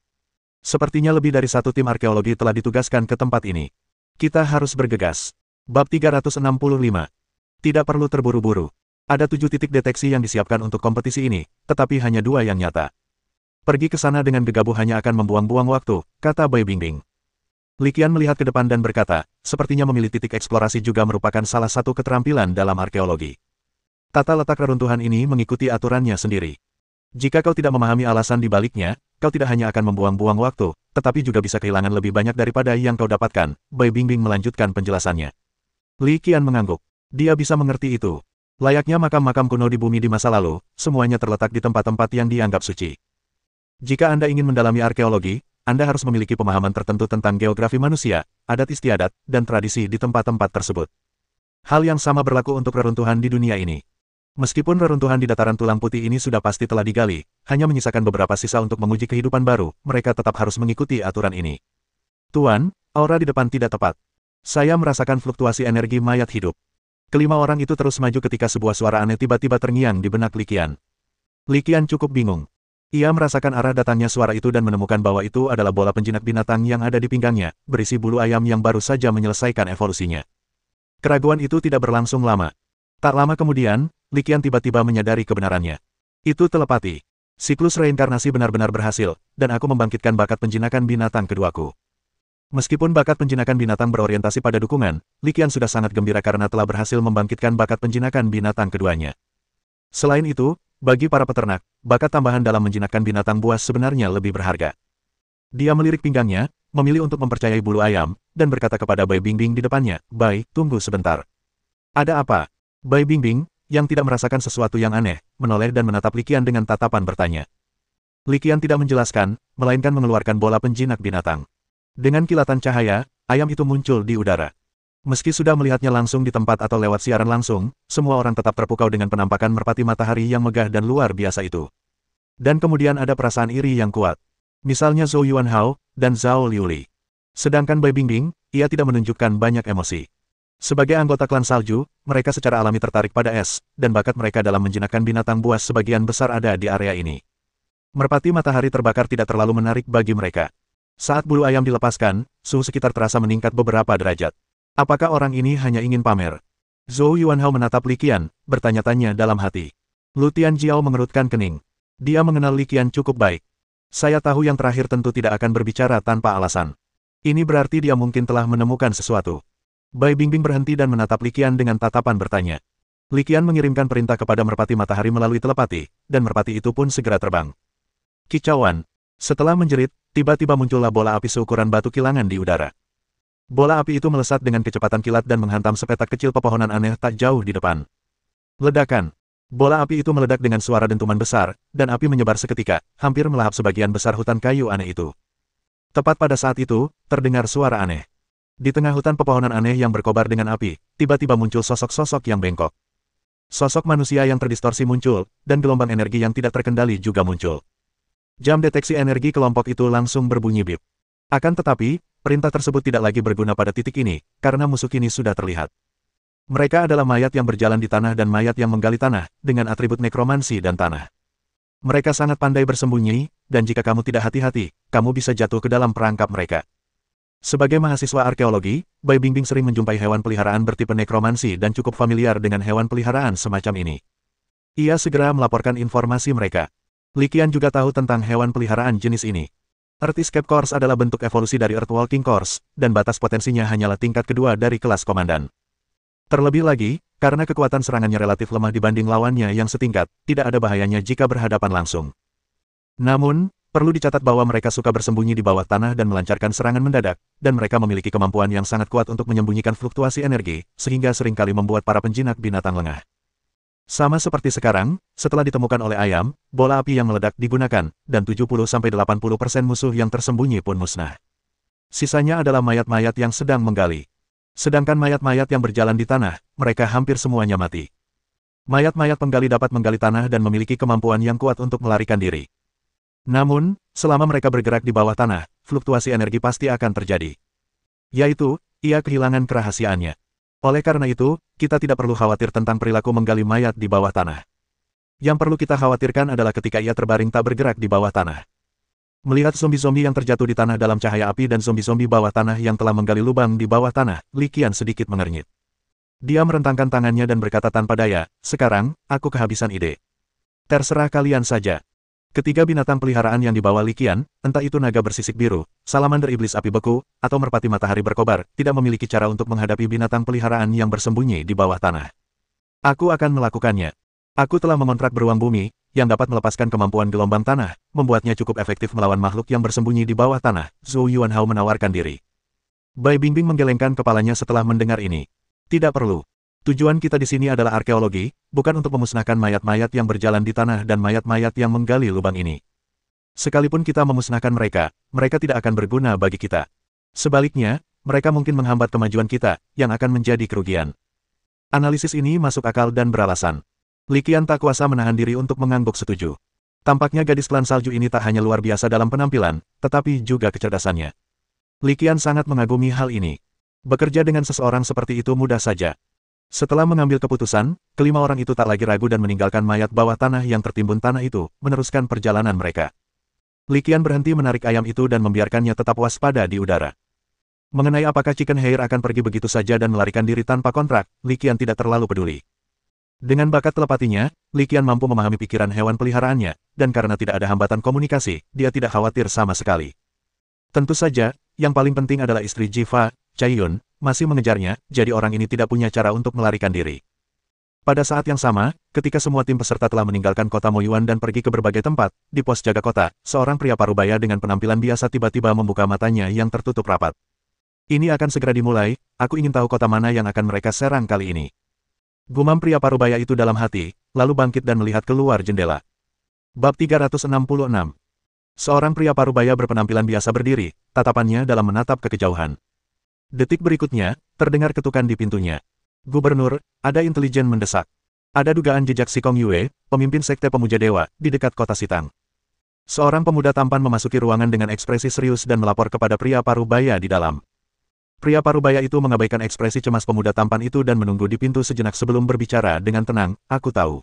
Sepertinya lebih dari satu tim arkeologi telah ditugaskan ke tempat ini. Kita harus bergegas. Bab 365. Tidak perlu terburu-buru. Ada 7 titik deteksi yang disiapkan untuk kompetisi ini, tetapi hanya 2 yang nyata. Pergi ke sana dengan gegabah hanya akan membuang-buang waktu, kata Bai Bingbing. Li Qian melihat ke depan dan berkata, sepertinya memilih titik eksplorasi juga merupakan salah satu keterampilan dalam arkeologi. Tata letak reruntuhan ini mengikuti aturannya sendiri. Jika kau tidak memahami alasan di baliknya, kau tidak hanya akan membuang-buang waktu, tetapi juga bisa kehilangan lebih banyak daripada yang kau dapatkan, Bai Bingbing melanjutkan penjelasannya. Li Qian mengangguk. Dia bisa mengerti itu. Layaknya makam-makam kuno di bumi di masa lalu, semuanya terletak di tempat-tempat yang dianggap suci. Jika Anda ingin mendalami arkeologi, Anda harus memiliki pemahaman tertentu tentang geografi manusia, adat istiadat, dan tradisi di tempat-tempat tersebut. Hal yang sama berlaku untuk reruntuhan di dunia ini. Meskipun reruntuhan di dataran tulang putih ini sudah pasti telah digali, hanya menyisakan beberapa sisa untuk menguji kehidupan baru, mereka tetap harus mengikuti aturan ini. Tuan, aura di depan tidak tepat. Saya merasakan fluktuasi energi mayat hidup. Kelima orang itu terus maju ketika sebuah suara aneh tiba-tiba terngiang di benak Li Qian. Li Qian cukup bingung. Ia merasakan arah datangnya suara itu dan menemukan bahwa itu adalah bola penjinak binatang yang ada di pinggangnya, berisi bulu ayam yang baru saja menyelesaikan evolusinya. Keraguan itu tidak berlangsung lama. Tak lama kemudian, Li Qian tiba-tiba menyadari kebenarannya. Itu telepati. Siklus reinkarnasi benar-benar berhasil, dan aku membangkitkan bakat penjinakan binatang keduaku. Meskipun bakat penjinakan binatang berorientasi pada dukungan, Li Qian sudah sangat gembira karena telah berhasil membangkitkan bakat penjinakan binatang keduanya. Selain itu, bagi para peternak, bakat tambahan dalam menjinakkan binatang buas sebenarnya lebih berharga. Dia melirik pinggangnya, memilih untuk mempercayai bulu ayam, dan berkata kepada Bai Bingbing di depannya, "Bai, tunggu sebentar." "Ada apa?" Bai Bingbing, yang tidak merasakan sesuatu yang aneh, menoleh dan menatap Li Qian dengan tatapan bertanya. Li Qian tidak menjelaskan, melainkan mengeluarkan bola penjinak binatang. Dengan kilatan cahaya, ayam itu muncul di udara. Meski sudah melihatnya langsung di tempat atau lewat siaran langsung, semua orang tetap terpukau dengan penampakan merpati matahari yang megah dan luar biasa itu. Dan kemudian ada perasaan iri yang kuat. Misalnya Zhou Yuanhao, dan Zhao Liuli. Sedangkan Bai Bingbing, ia tidak menunjukkan banyak emosi. Sebagai anggota klan salju, mereka secara alami tertarik pada es, dan bakat mereka dalam menjinakkan binatang buas sebagian besar ada di area ini. Merpati matahari terbakar tidak terlalu menarik bagi mereka. Saat bulu ayam dilepaskan, suhu sekitar terasa meningkat beberapa derajat. Apakah orang ini hanya ingin pamer? Zhou Yuanhao menatap Li Qian, bertanya-tanya dalam hati. Lu Tianjiao mengerutkan kening. Dia mengenal Li Qian cukup baik. Saya tahu yang terakhir tentu tidak akan berbicara tanpa alasan. Ini berarti dia mungkin telah menemukan sesuatu. Bai Bingbing berhenti dan menatap Li Qian dengan tatapan bertanya. Li Qian mengirimkan perintah kepada merpati matahari melalui telepati, dan merpati itu pun segera terbang. Kicauan. Setelah menjerit, tiba-tiba muncullah bola api seukuran batu kilangan di udara. Bola api itu melesat dengan kecepatan kilat dan menghantam sepetak kecil pepohonan aneh tak jauh di depan. Ledakan. Bola api itu meledak dengan suara dentuman besar, dan api menyebar seketika, hampir melahap sebagian besar hutan kayu aneh itu. Tepat pada saat itu, terdengar suara aneh. Di tengah hutan pepohonan aneh yang berkobar dengan api, tiba-tiba muncul sosok-sosok yang bengkok. Sosok manusia yang terdistorsi muncul, dan gelombang energi yang tidak terkendali juga muncul. Jam deteksi energi kelompok itu langsung berbunyi bip. Akan tetapi, perintah tersebut tidak lagi berguna pada titik ini, karena musuh kini sudah terlihat. Mereka adalah mayat yang berjalan di tanah dan mayat yang menggali tanah, dengan atribut nekromansi dan tanah. Mereka sangat pandai bersembunyi, dan jika kamu tidak hati-hati, kamu bisa jatuh ke dalam perangkap mereka. Sebagai mahasiswa arkeologi, Bai Bingbing sering menjumpai hewan peliharaan bertipe nekromansi dan cukup familiar dengan hewan peliharaan semacam ini. Ia segera melaporkan informasi mereka. Li Qian juga tahu tentang hewan peliharaan jenis ini. Earth Escape Course adalah bentuk evolusi dari Earth Walking Course, dan batas potensinya hanyalah tingkat kedua dari kelas komandan. Terlebih lagi, karena kekuatan serangannya relatif lemah dibanding lawannya yang setingkat, tidak ada bahayanya jika berhadapan langsung. Namun, perlu dicatat bahwa mereka suka bersembunyi di bawah tanah dan melancarkan serangan mendadak, dan mereka memiliki kemampuan yang sangat kuat untuk menyembunyikan fluktuasi energi, sehingga seringkali membuat para penjinak binatang lengah. Sama seperti sekarang, setelah ditemukan oleh ayam, bola api yang meledak digunakan, dan 70–80% musuh yang tersembunyi pun musnah. Sisanya adalah mayat-mayat yang sedang menggali. Sedangkan mayat-mayat yang berjalan di tanah, mereka hampir semuanya mati. Mayat-mayat penggali dapat menggali tanah dan memiliki kemampuan yang kuat untuk melarikan diri. Namun, selama mereka bergerak di bawah tanah, fluktuasi energi pasti akan terjadi. Yaitu, ia kehilangan kerahasiaannya. Oleh karena itu, kita tidak perlu khawatir tentang perilaku menggali mayat di bawah tanah. Yang perlu kita khawatirkan adalah ketika ia terbaring tak bergerak di bawah tanah. Melihat zombie-zombie yang terjatuh di tanah dalam cahaya api dan zombie-zombie bawah tanah yang telah menggali lubang di bawah tanah, Li Qian sedikit mengernyit. Dia merentangkan tangannya dan berkata tanpa daya, "Sekarang, aku kehabisan ide. Terserah kalian saja." Ketiga binatang peliharaan yang dibawa Li Qian, entah itu naga bersisik biru, salamander iblis api beku, atau merpati matahari berkobar, tidak memiliki cara untuk menghadapi binatang peliharaan yang bersembunyi di bawah tanah. Aku akan melakukannya. Aku telah mengontrak beruang bumi, yang dapat melepaskan kemampuan gelombang tanah, membuatnya cukup efektif melawan makhluk yang bersembunyi di bawah tanah. Zhou Yuanhao menawarkan diri. Bai Bingbing menggelengkan kepalanya setelah mendengar ini. Tidak perlu. Tujuan kita di sini adalah arkeologi, bukan untuk memusnahkan mayat-mayat yang berjalan di tanah dan mayat-mayat yang menggali lubang ini. Sekalipun kita memusnahkan mereka, mereka tidak akan berguna bagi kita. Sebaliknya, mereka mungkin menghambat kemajuan kita, yang akan menjadi kerugian. Analisis ini masuk akal dan beralasan. Li Qian tak kuasa menahan diri untuk mengangguk setuju. Tampaknya gadis klan salju ini tak hanya luar biasa dalam penampilan, tetapi juga kecerdasannya. Li Qian sangat mengagumi hal ini. Bekerja dengan seseorang seperti itu mudah saja. Setelah mengambil keputusan, kelima orang itu tak lagi ragu dan meninggalkan mayat bawah tanah yang tertimbun tanah itu, meneruskan perjalanan mereka. Li Qian berhenti menarik ayam itu dan membiarkannya tetap waspada di udara. Mengenai apakah Chicken Hair akan pergi begitu saja dan melarikan diri tanpa kontrak, Li Qian tidak terlalu peduli. Dengan bakat telepatinya, Li Qian mampu memahami pikiran hewan peliharaannya, dan karena tidak ada hambatan komunikasi, dia tidak khawatir sama sekali. Tentu saja, yang paling penting adalah istri Jiva, Cai Yun, masih mengejarnya, jadi orang ini tidak punya cara untuk melarikan diri. Pada saat yang sama, ketika semua tim peserta telah meninggalkan kota Moyuan dan pergi ke berbagai tempat, di pos jaga kota, seorang pria parubaya dengan penampilan biasa tiba-tiba membuka matanya yang tertutup rapat. Ini akan segera dimulai, aku ingin tahu kota mana yang akan mereka serang kali ini. Gumam pria parubaya itu dalam hati, lalu bangkit dan melihat keluar jendela. Bab 366. Seorang pria parubaya berpenampilan biasa berdiri, tatapannya dalam menatap ke kejauhan. Detik berikutnya, terdengar ketukan di pintunya. Gubernur, ada intelijen mendesak. Ada dugaan jejak Si Kong Yue, pemimpin sekte pemuja dewa, di dekat kota Sitang. Seorang pemuda tampan memasuki ruangan dengan ekspresi serius dan melapor kepada pria parubaya di dalam. Pria parubaya itu mengabaikan ekspresi cemas pemuda tampan itu dan menunggu di pintu sejenak sebelum berbicara dengan tenang, aku tahu.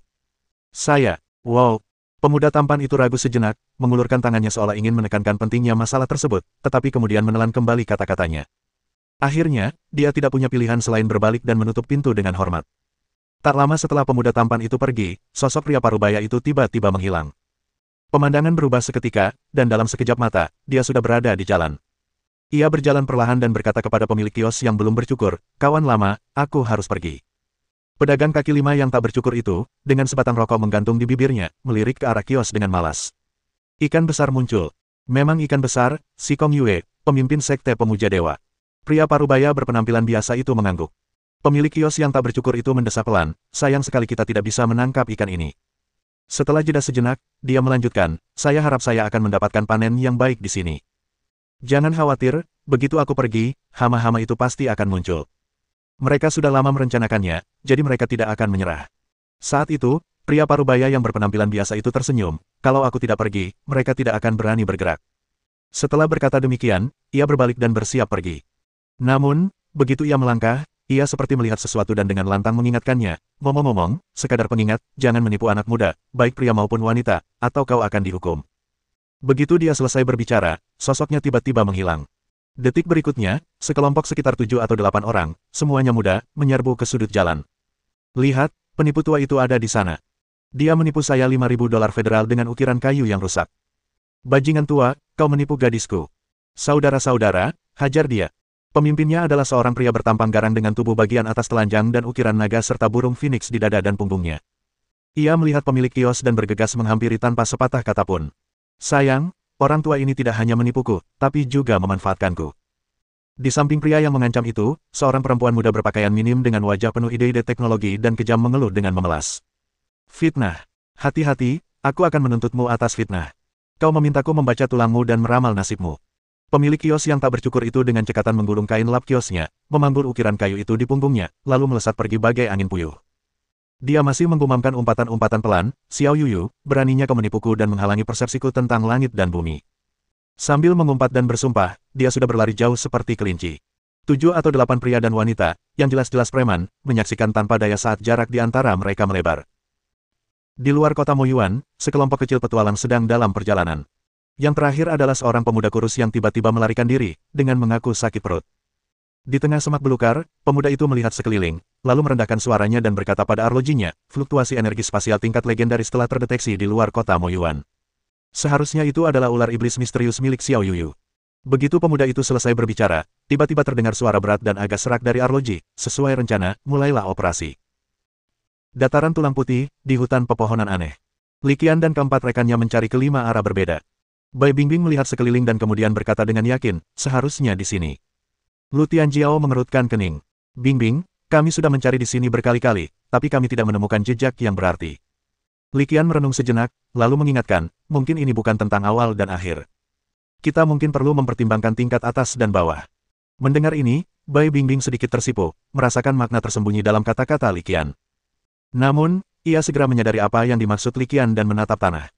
Saya, wow. Pemuda tampan itu ragu sejenak, mengulurkan tangannya seolah ingin menekankan pentingnya masalah tersebut, tetapi kemudian menelan kembali kata-katanya. Akhirnya, dia tidak punya pilihan selain berbalik dan menutup pintu dengan hormat. Tak lama setelah pemuda tampan itu pergi, sosok pria parubaya itu tiba-tiba menghilang. Pemandangan berubah seketika, dan dalam sekejap mata, dia sudah berada di jalan. Ia berjalan perlahan dan berkata kepada pemilik kios yang belum bercukur, kawan lama, aku harus pergi. Pedagang kaki lima yang tak bercukur itu, dengan sebatang rokok menggantung di bibirnya, melirik ke arah kios dengan malas. Ikan besar muncul. Memang ikan besar, Si Kong Yue, pemimpin sekte pemuja dewa. Pria parubaya berpenampilan biasa itu mengangguk. Pemilik kios yang tak bercukur itu mendesah pelan, sayang sekali kita tidak bisa menangkap ikan ini. Setelah jeda sejenak, dia melanjutkan, saya harap saya akan mendapatkan panen yang baik di sini. Jangan khawatir, begitu aku pergi, hama-hama itu pasti akan muncul. Mereka sudah lama merencanakannya, jadi mereka tidak akan menyerah. Saat itu, pria parubaya yang berpenampilan biasa itu tersenyum, kalau aku tidak pergi, mereka tidak akan berani bergerak. Setelah berkata demikian, ia berbalik dan bersiap pergi. Namun, begitu ia melangkah, ia seperti melihat sesuatu dan dengan lantang mengingatkannya, ngomong-ngomong, sekadar pengingat, jangan menipu anak muda, baik pria maupun wanita, atau kau akan dihukum. Begitu dia selesai berbicara, sosoknya tiba-tiba menghilang. Detik berikutnya, sekelompok sekitar 7 atau 8 orang, semuanya muda, menyerbu ke sudut jalan. Lihat, penipu tua itu ada di sana. Dia menipu saya $5.000 federal dengan ukiran kayu yang rusak. Bajingan tua, kau menipu gadisku. Saudara-saudara, hajar dia. Pemimpinnya adalah seorang pria bertampang garang dengan tubuh bagian atas telanjang dan ukiran naga serta burung phoenix di dada dan punggungnya. Ia melihat pemilik kios dan bergegas menghampiri tanpa sepatah kata pun. Sayang, orang tua ini tidak hanya menipuku, tapi juga memanfaatkanku. Di samping pria yang mengancam itu, seorang perempuan muda berpakaian minim dengan wajah penuh ide-ide teknologi dan kejam mengeluh dengan memelas. Fitnah. Hati-hati, aku akan menuntutmu atas fitnah. Kau memintaku membaca tulangmu dan meramal nasibmu. Pemilik kios yang tak bercukur itu dengan cekatan menggulung kain lap kiosnya, memambur ukiran kayu itu di punggungnya, lalu melesat pergi bagai angin puyuh. Dia masih menggumamkan umpatan-umpatan pelan, Xiao Yuyu, beraninya kau menipuku dan menghalangi persepsiku tentang langit dan bumi. Sambil mengumpat dan bersumpah, dia sudah berlari jauh seperti kelinci. 7 atau 8 pria dan wanita, yang jelas-jelas preman, menyaksikan tanpa daya saat jarak di antara mereka melebar. Di luar kota Moyuan, sekelompok kecil petualang sedang dalam perjalanan. Yang terakhir adalah seorang pemuda kurus yang tiba-tiba melarikan diri, dengan mengaku sakit perut. Di tengah semak belukar, pemuda itu melihat sekeliling, lalu merendahkan suaranya dan berkata pada arlojinya, fluktuasi energi spasial tingkat legendaris telah terdeteksi di luar kota Moyuan. Seharusnya itu adalah ular iblis misterius milik Xiao Yuyu. Begitu pemuda itu selesai berbicara, tiba-tiba terdengar suara berat dan agak serak dari arloji. Sesuai rencana, mulailah operasi. Dataran tulang putih, di hutan pepohonan aneh. Li Qian dan keempat rekannya mencari ke 5 arah berbeda. Bai Bingbing melihat sekeliling dan kemudian berkata dengan yakin, seharusnya di sini. Lu Tianjiao mengerutkan kening. Bingbing, kami sudah mencari di sini berkali-kali, tapi kami tidak menemukan jejak yang berarti. Li Qian merenung sejenak, lalu mengingatkan, mungkin ini bukan tentang awal dan akhir. Kita mungkin perlu mempertimbangkan tingkat atas dan bawah. Mendengar ini, Bai Bingbing sedikit tersipu, merasakan makna tersembunyi dalam kata-kata Li Qian. Namun, ia segera menyadari apa yang dimaksud Li Qian dan menatap tanah.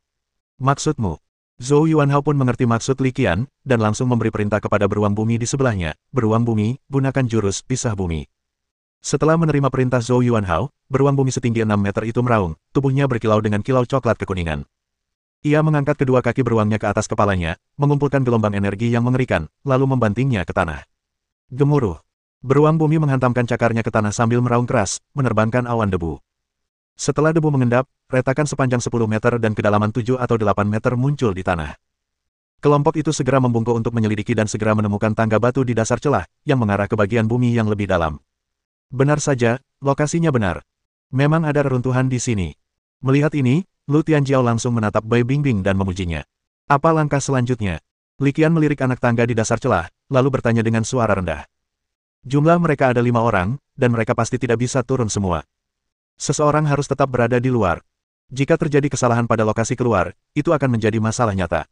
Maksudmu? Zhou Yuanhao pun mengerti maksud Li Qian, dan langsung memberi perintah kepada beruang bumi di sebelahnya, beruang bumi, gunakan jurus pisah bumi. Setelah menerima perintah Zhou Yuanhao, beruang bumi setinggi 6 meter itu meraung, tubuhnya berkilau dengan kilau coklat kekuningan. Ia mengangkat kedua kaki beruangnya ke atas kepalanya, mengumpulkan gelombang energi yang mengerikan, lalu membantingnya ke tanah. Gemuruh. Beruang bumi menghantamkan cakarnya ke tanah sambil meraung keras, menerbangkan awan debu. Setelah debu mengendap, retakan sepanjang 10 meter dan kedalaman 7 atau 8 meter muncul di tanah. Kelompok itu segera membungkuk untuk menyelidiki dan segera menemukan tangga batu di dasar celah, yang mengarah ke bagian bumi yang lebih dalam. Benar saja, lokasinya benar. Memang ada reruntuhan di sini. Melihat ini, Lu Tianjiao langsung menatap Bai Bingbing dan memujinya. Apa langkah selanjutnya? Li Qian melirik anak tangga di dasar celah, lalu bertanya dengan suara rendah. Jumlah mereka ada 5 orang, dan mereka pasti tidak bisa turun semua. Seseorang harus tetap berada di luar. Jika terjadi kesalahan pada lokasi keluar, itu akan menjadi masalah nyata.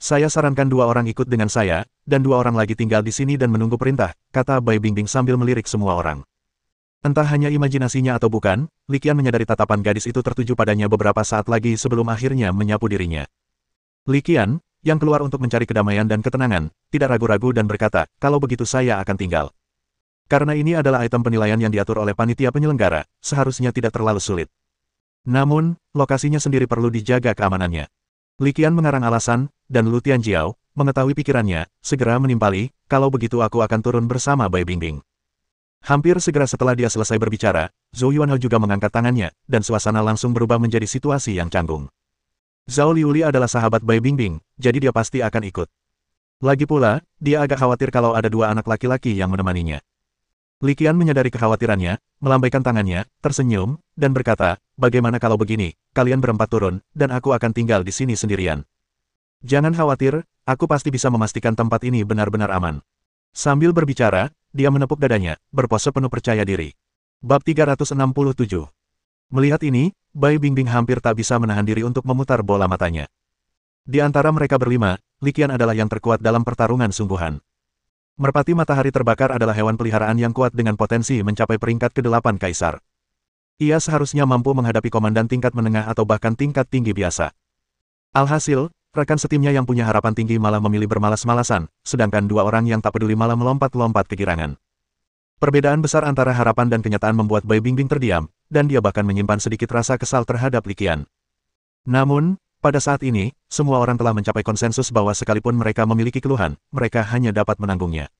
Saya sarankan 2 orang ikut dengan saya, dan 2 orang lagi tinggal di sini dan menunggu perintah, kata Bai Bingbing sambil melirik semua orang. Entah hanya imajinasinya atau bukan, Li Qian menyadari tatapan gadis itu tertuju padanya beberapa saat lagi sebelum akhirnya menyapu dirinya. Li Qian, yang keluar untuk mencari kedamaian dan ketenangan, tidak ragu-ragu dan berkata, kalau begitu saya akan tinggal. Karena ini adalah item penilaian yang diatur oleh panitia penyelenggara, seharusnya tidak terlalu sulit. Namun, lokasinya sendiri perlu dijaga keamanannya. Li Qian mengarang alasan, dan Lu Tianjiao, mengetahui pikirannya, segera menimpali, kalau begitu aku akan turun bersama Bai Bingbing. Hampir segera setelah dia selesai berbicara, Zhou Yuanhao juga mengangkat tangannya, dan suasana langsung berubah menjadi situasi yang canggung. Zhao Liuli adalah sahabat Bai Bingbing, jadi dia pasti akan ikut. Lagi pula, dia agak khawatir kalau ada 2 anak laki-laki yang menemaninya. Li Qian menyadari kekhawatirannya, melambaikan tangannya, tersenyum, dan berkata, bagaimana kalau begini, kalian berempat turun, dan aku akan tinggal di sini sendirian. Jangan khawatir, aku pasti bisa memastikan tempat ini benar-benar aman. Sambil berbicara, dia menepuk dadanya, berpose penuh percaya diri. Bab 367. Melihat ini, Bai Bingbing hampir tak bisa menahan diri untuk memutar bola matanya. Di antara mereka berlima, Li Qian adalah yang terkuat dalam pertarungan sungguhan. Merpati matahari terbakar adalah hewan peliharaan yang kuat dengan potensi mencapai peringkat ke-8 kaisar. Ia seharusnya mampu menghadapi komandan tingkat menengah atau bahkan tingkat tinggi biasa. Alhasil, rekan setimnya yang punya harapan tinggi malah memilih bermalas-malasan, sedangkan 2 orang yang tak peduli malah melompat-lompat kegirangan. Perbedaan besar antara harapan dan kenyataan membuat Bai Bingbing terdiam, dan dia bahkan menyimpan sedikit rasa kesal terhadap Li Qian. Namun, Pada saat ini, semua orang telah mencapai konsensus bahwa sekalipun mereka memiliki keluhan, mereka hanya dapat menanggungnya.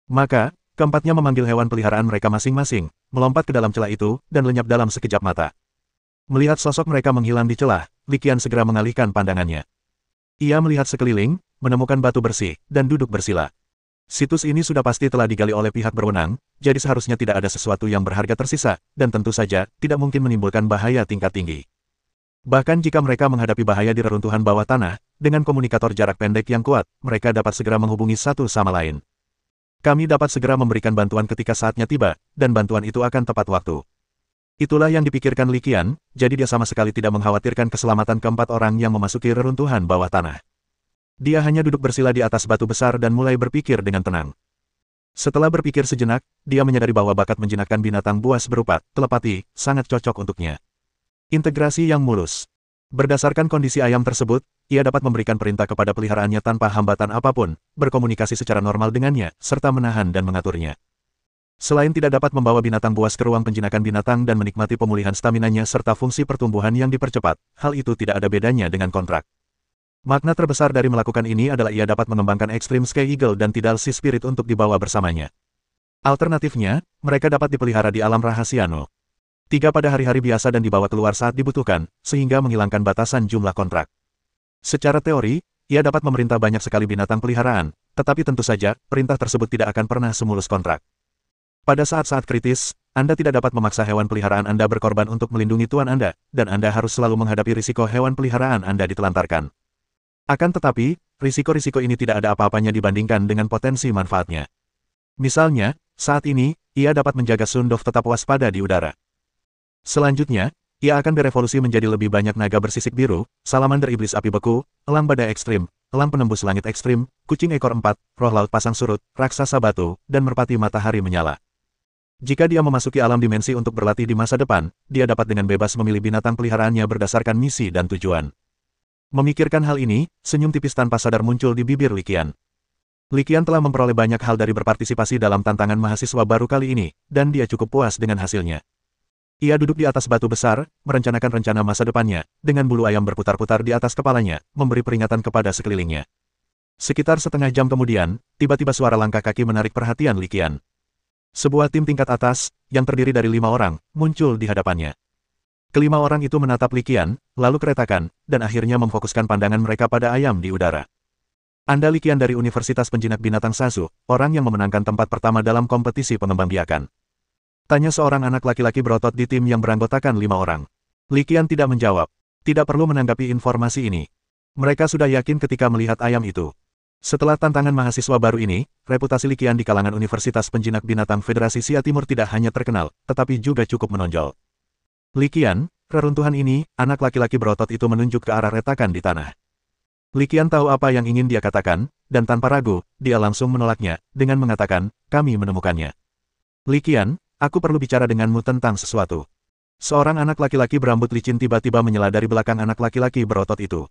Maka, keempatnya memanggil hewan peliharaan mereka masing-masing, melompat ke dalam celah itu, dan lenyap dalam sekejap mata. Melihat sosok mereka menghilang di celah, Li Qian segera mengalihkan pandangannya. Ia melihat sekeliling, menemukan batu bersih, dan duduk bersila. Situs ini sudah pasti telah digali oleh pihak berwenang, jadi seharusnya tidak ada sesuatu yang berharga tersisa, dan tentu saja, tidak mungkin menimbulkan bahaya tingkat tinggi. Bahkan jika mereka menghadapi bahaya di reruntuhan bawah tanah, dengan komunikator jarak pendek yang kuat, mereka dapat segera menghubungi satu sama lain. Kami dapat segera memberikan bantuan ketika saatnya tiba, dan bantuan itu akan tepat waktu. Itulah yang dipikirkan Li Qian, jadi dia sama sekali tidak mengkhawatirkan keselamatan keempat orang yang memasuki reruntuhan bawah tanah. Dia hanya duduk bersila di atas batu besar dan mulai berpikir dengan tenang. Setelah berpikir sejenak, dia menyadari bahwa bakat menjinakkan binatang buas berupa telepati sangat cocok untuknya. Integrasi yang mulus. Berdasarkan kondisi ayam tersebut, ia dapat memberikan perintah kepada peliharaannya tanpa hambatan apapun, berkomunikasi secara normal dengannya, serta menahan dan mengaturnya. Selain tidak dapat membawa binatang buas ke ruang penjinakan binatang dan menikmati pemulihan staminanya serta fungsi pertumbuhan yang dipercepat, hal itu tidak ada bedanya dengan kontrak. Makna terbesar dari melakukan ini adalah ia dapat mengembangkan Extreme Sky Eagle dan Tidal Sea Spirit untuk dibawa bersamanya. Alternatifnya, mereka dapat dipelihara di alam rahasia No. 3 pada hari-hari biasa dan dibawa keluar saat dibutuhkan, sehingga menghilangkan batasan jumlah kontrak. Secara teori, ia dapat memerintah banyak sekali binatang peliharaan, tetapi tentu saja, perintah tersebut tidak akan pernah semulus kontrak. Pada saat-saat kritis, Anda tidak dapat memaksa hewan peliharaan Anda berkorban untuk melindungi tuan Anda, dan Anda harus selalu menghadapi risiko hewan peliharaan Anda ditelantarkan. Akan tetapi, risiko-risiko ini tidak ada apa-apanya dibandingkan dengan potensi manfaatnya. Misalnya, saat ini, ia dapat menjaga Sundov tetap waspada di udara. Selanjutnya, ia akan berevolusi menjadi lebih banyak naga bersisik biru, salamander iblis api beku, elang badai ekstrim, elang penembus langit ekstrim, kucing ekor 4, roh laut pasang surut, raksasa batu, dan merpati matahari menyala. Jika dia memasuki alam dimensi untuk berlatih di masa depan, dia dapat dengan bebas memilih binatang peliharaannya berdasarkan misi dan tujuan. Memikirkan hal ini, senyum tipis tanpa sadar muncul di bibir Li Qian. Li Qian telah memperoleh banyak hal dari berpartisipasi dalam tantangan mahasiswa baru kali ini, dan dia cukup puas dengan hasilnya. Ia duduk di atas batu besar, merencanakan rencana masa depannya, dengan bulu ayam berputar-putar di atas kepalanya, memberi peringatan kepada sekelilingnya. Sekitar setengah jam kemudian, tiba-tiba suara langkah kaki menarik perhatian Li Qian. Sebuah tim tingkat atas, yang terdiri dari 5 orang, muncul di hadapannya. Kelima orang itu menatap Li Qian, lalu keretakan, dan akhirnya memfokuskan pandangan mereka pada ayam di udara. Anda Li Qian dari Universitas Penjinak Binatang Sasu, orang yang memenangkan tempat pertama dalam kompetisi pengembang biakan. Tanya seorang anak laki-laki berotot di tim yang beranggotakan 5 orang. Li Qian tidak menjawab. Tidak perlu menanggapi informasi ini. Mereka sudah yakin ketika melihat ayam itu. Setelah tantangan mahasiswa baru ini, reputasi Li Qian di kalangan Universitas Penjinak Binatang Federasi Sia Timur tidak hanya terkenal, tetapi juga cukup menonjol. Li Qian, reruntuhan ini, anak laki-laki berotot itu menunjuk ke arah retakan di tanah. Li Qian tahu apa yang ingin dia katakan, dan tanpa ragu, dia langsung menolaknya, dengan mengatakan, kami menemukannya. Li Qian, aku perlu bicara denganmu tentang sesuatu. Seorang anak laki-laki berambut licin tiba-tiba menyela dari belakang anak laki-laki berotot itu.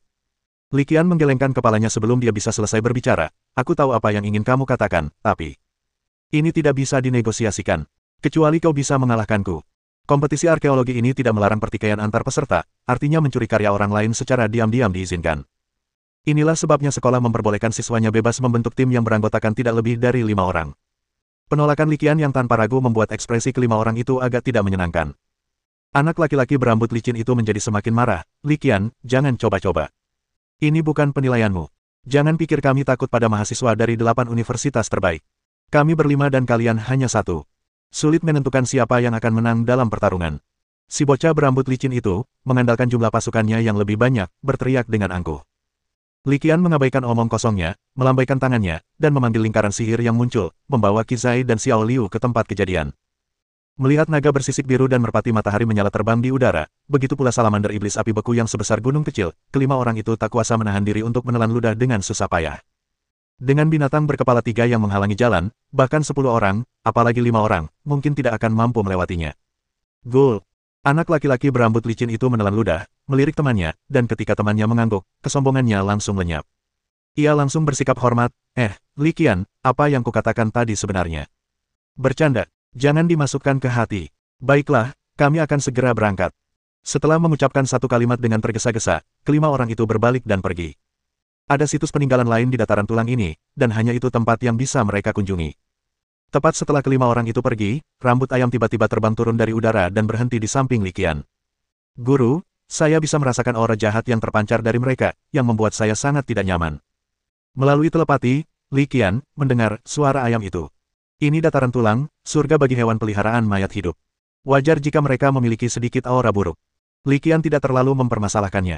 Li Qian menggelengkan kepalanya sebelum dia bisa selesai berbicara. Aku tahu apa yang ingin kamu katakan, tapi ini tidak bisa dinegosiasikan. Kecuali kau bisa mengalahkanku. Kompetisi arkeologi ini tidak melarang pertikaian antar peserta, artinya mencuri karya orang lain secara diam-diam diizinkan. Inilah sebabnya sekolah memperbolehkan siswanya bebas membentuk tim yang beranggotakan tidak lebih dari 5 orang. Penolakan Li Qian yang tanpa ragu membuat ekspresi kelima orang itu agak tidak menyenangkan. Anak laki-laki berambut licin itu menjadi semakin marah. Li Qian, jangan coba-coba. Ini bukan penilaianmu. Jangan pikir kami takut pada mahasiswa dari 8 universitas terbaik. Kami berlima dan kalian hanya 1. Sulit menentukan siapa yang akan menang dalam pertarungan. Si bocah berambut licin itu, mengandalkan jumlah pasukannya yang lebih banyak, berteriak dengan angkuh. Li Qian mengabaikan omong kosongnya, melambaikan tangannya, dan memanggil lingkaran sihir yang muncul, membawa Qizai dan Xiao Liu ke tempat kejadian. Melihat naga bersisik biru dan merpati matahari menyala terbang di udara, begitu pula salamander iblis api beku yang sebesar gunung kecil, kelima orang itu tak kuasa menahan diri untuk menelan ludah dengan susah payah. Dengan binatang berkepala 3 yang menghalangi jalan, bahkan 10 orang, apalagi 5 orang, mungkin tidak akan mampu melewatinya. Gul! Anak laki-laki berambut licin itu menelan ludah, melirik temannya, dan ketika temannya mengangguk, kesombongannya langsung lenyap. Ia langsung bersikap hormat, Li Qian, apa yang kukatakan tadi sebenarnya? Bercanda, jangan dimasukkan ke hati. Baiklah, kami akan segera berangkat. Setelah mengucapkan satu kalimat dengan tergesa-gesa, kelima orang itu berbalik dan pergi. Ada situs peninggalan lain di dataran tulang ini, dan hanya itu tempat yang bisa mereka kunjungi. Tepat setelah kelima orang itu pergi, rambut ayam tiba-tiba terbang turun dari udara dan berhenti di samping Li Qian. Guru, saya bisa merasakan aura jahat yang terpancar dari mereka, yang membuat saya sangat tidak nyaman. Melalui telepati, Li Qian mendengar suara ayam itu. Ini dataran tulang, surga bagi hewan peliharaan mayat hidup. Wajar jika mereka memiliki sedikit aura buruk. Li Qian tidak terlalu mempermasalahkannya.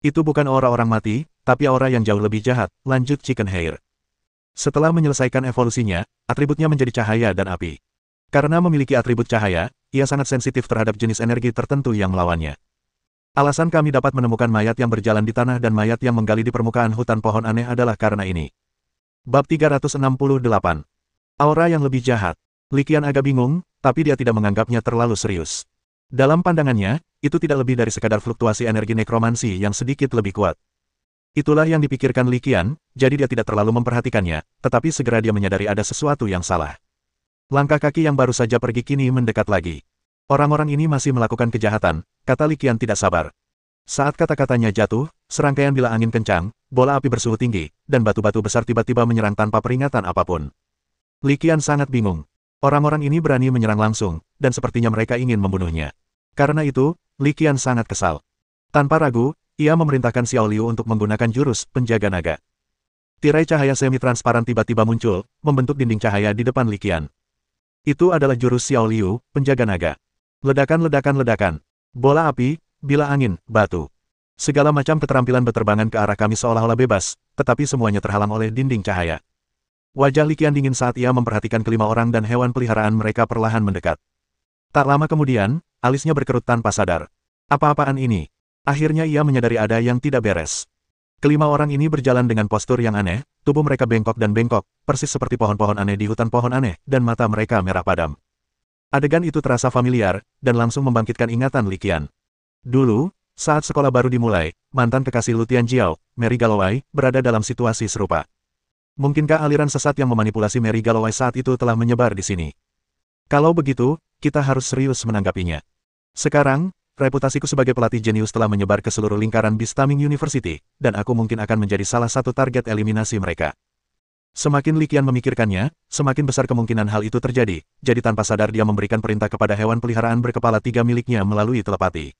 Itu bukan aura orang mati, tapi aura yang jauh lebih jahat, lanjut Chicken Hair. Setelah menyelesaikan evolusinya, atributnya menjadi cahaya dan api. Karena memiliki atribut cahaya, ia sangat sensitif terhadap jenis energi tertentu yang melawannya. Alasan kami dapat menemukan mayat yang berjalan di tanah dan mayat yang menggali di permukaan hutan pohon aneh adalah karena ini. Bab 368. Aura yang lebih jahat. Li Qian agak bingung, tapi dia tidak menganggapnya terlalu serius. Dalam pandangannya, itu tidak lebih dari sekadar fluktuasi energi nekromansi yang sedikit lebih kuat. Itulah yang dipikirkan Li Qian, jadi dia tidak terlalu memperhatikannya, tetapi segera dia menyadari ada sesuatu yang salah. Langkah kaki yang baru saja pergi kini mendekat lagi. Orang-orang ini masih melakukan kejahatan, kata Li Qian tidak sabar. Saat kata-katanya jatuh, serangkaian bila angin kencang, bola api bersuhu tinggi, dan batu-batu besar tiba-tiba menyerang tanpa peringatan apapun. Li Qian sangat bingung. Orang-orang ini berani menyerang langsung, dan sepertinya mereka ingin membunuhnya. Karena itu, Li Qian sangat kesal. Tanpa ragu, ia memerintahkan Xiao Liu untuk menggunakan jurus penjaga naga. Tirai cahaya semi-transparan tiba-tiba muncul, membentuk dinding cahaya di depan Li Qian. Itu adalah jurus Xiao Liu, penjaga naga. Ledakan-ledakan-ledakan. Bola api, bila angin, batu. Segala macam keterampilan berterbangan ke arah kami seolah-olah bebas, tetapi semuanya terhalang oleh dinding cahaya. Wajah Li Qian dingin saat ia memperhatikan kelima orang dan hewan peliharaan mereka perlahan mendekat. Tak lama kemudian, alisnya berkerut tanpa sadar. Apa-apaan ini? Akhirnya ia menyadari ada yang tidak beres. Kelima orang ini berjalan dengan postur yang aneh, tubuh mereka bengkok dan bengkok, persis seperti pohon-pohon aneh di hutan pohon aneh, dan mata mereka merah padam. Adegan itu terasa familiar, dan langsung membangkitkan ingatan Li Qian. Dulu, saat sekolah baru dimulai, mantan kekasih Lu Tianjiao, Mary Galloway, berada dalam situasi serupa. Mungkinkah aliran sesat yang memanipulasi Mary Galloway saat itu telah menyebar di sini? Kalau begitu, kita harus serius menanggapinya. Sekarang, reputasiku sebagai pelatih jenius telah menyebar ke seluruh lingkaran Bistaming University, dan aku mungkin akan menjadi salah satu target eliminasi mereka. Semakin Li Qian memikirkannya, semakin besar kemungkinan hal itu terjadi, jadi tanpa sadar dia memberikan perintah kepada hewan peliharaan berkepala 3 miliknya melalui telepati.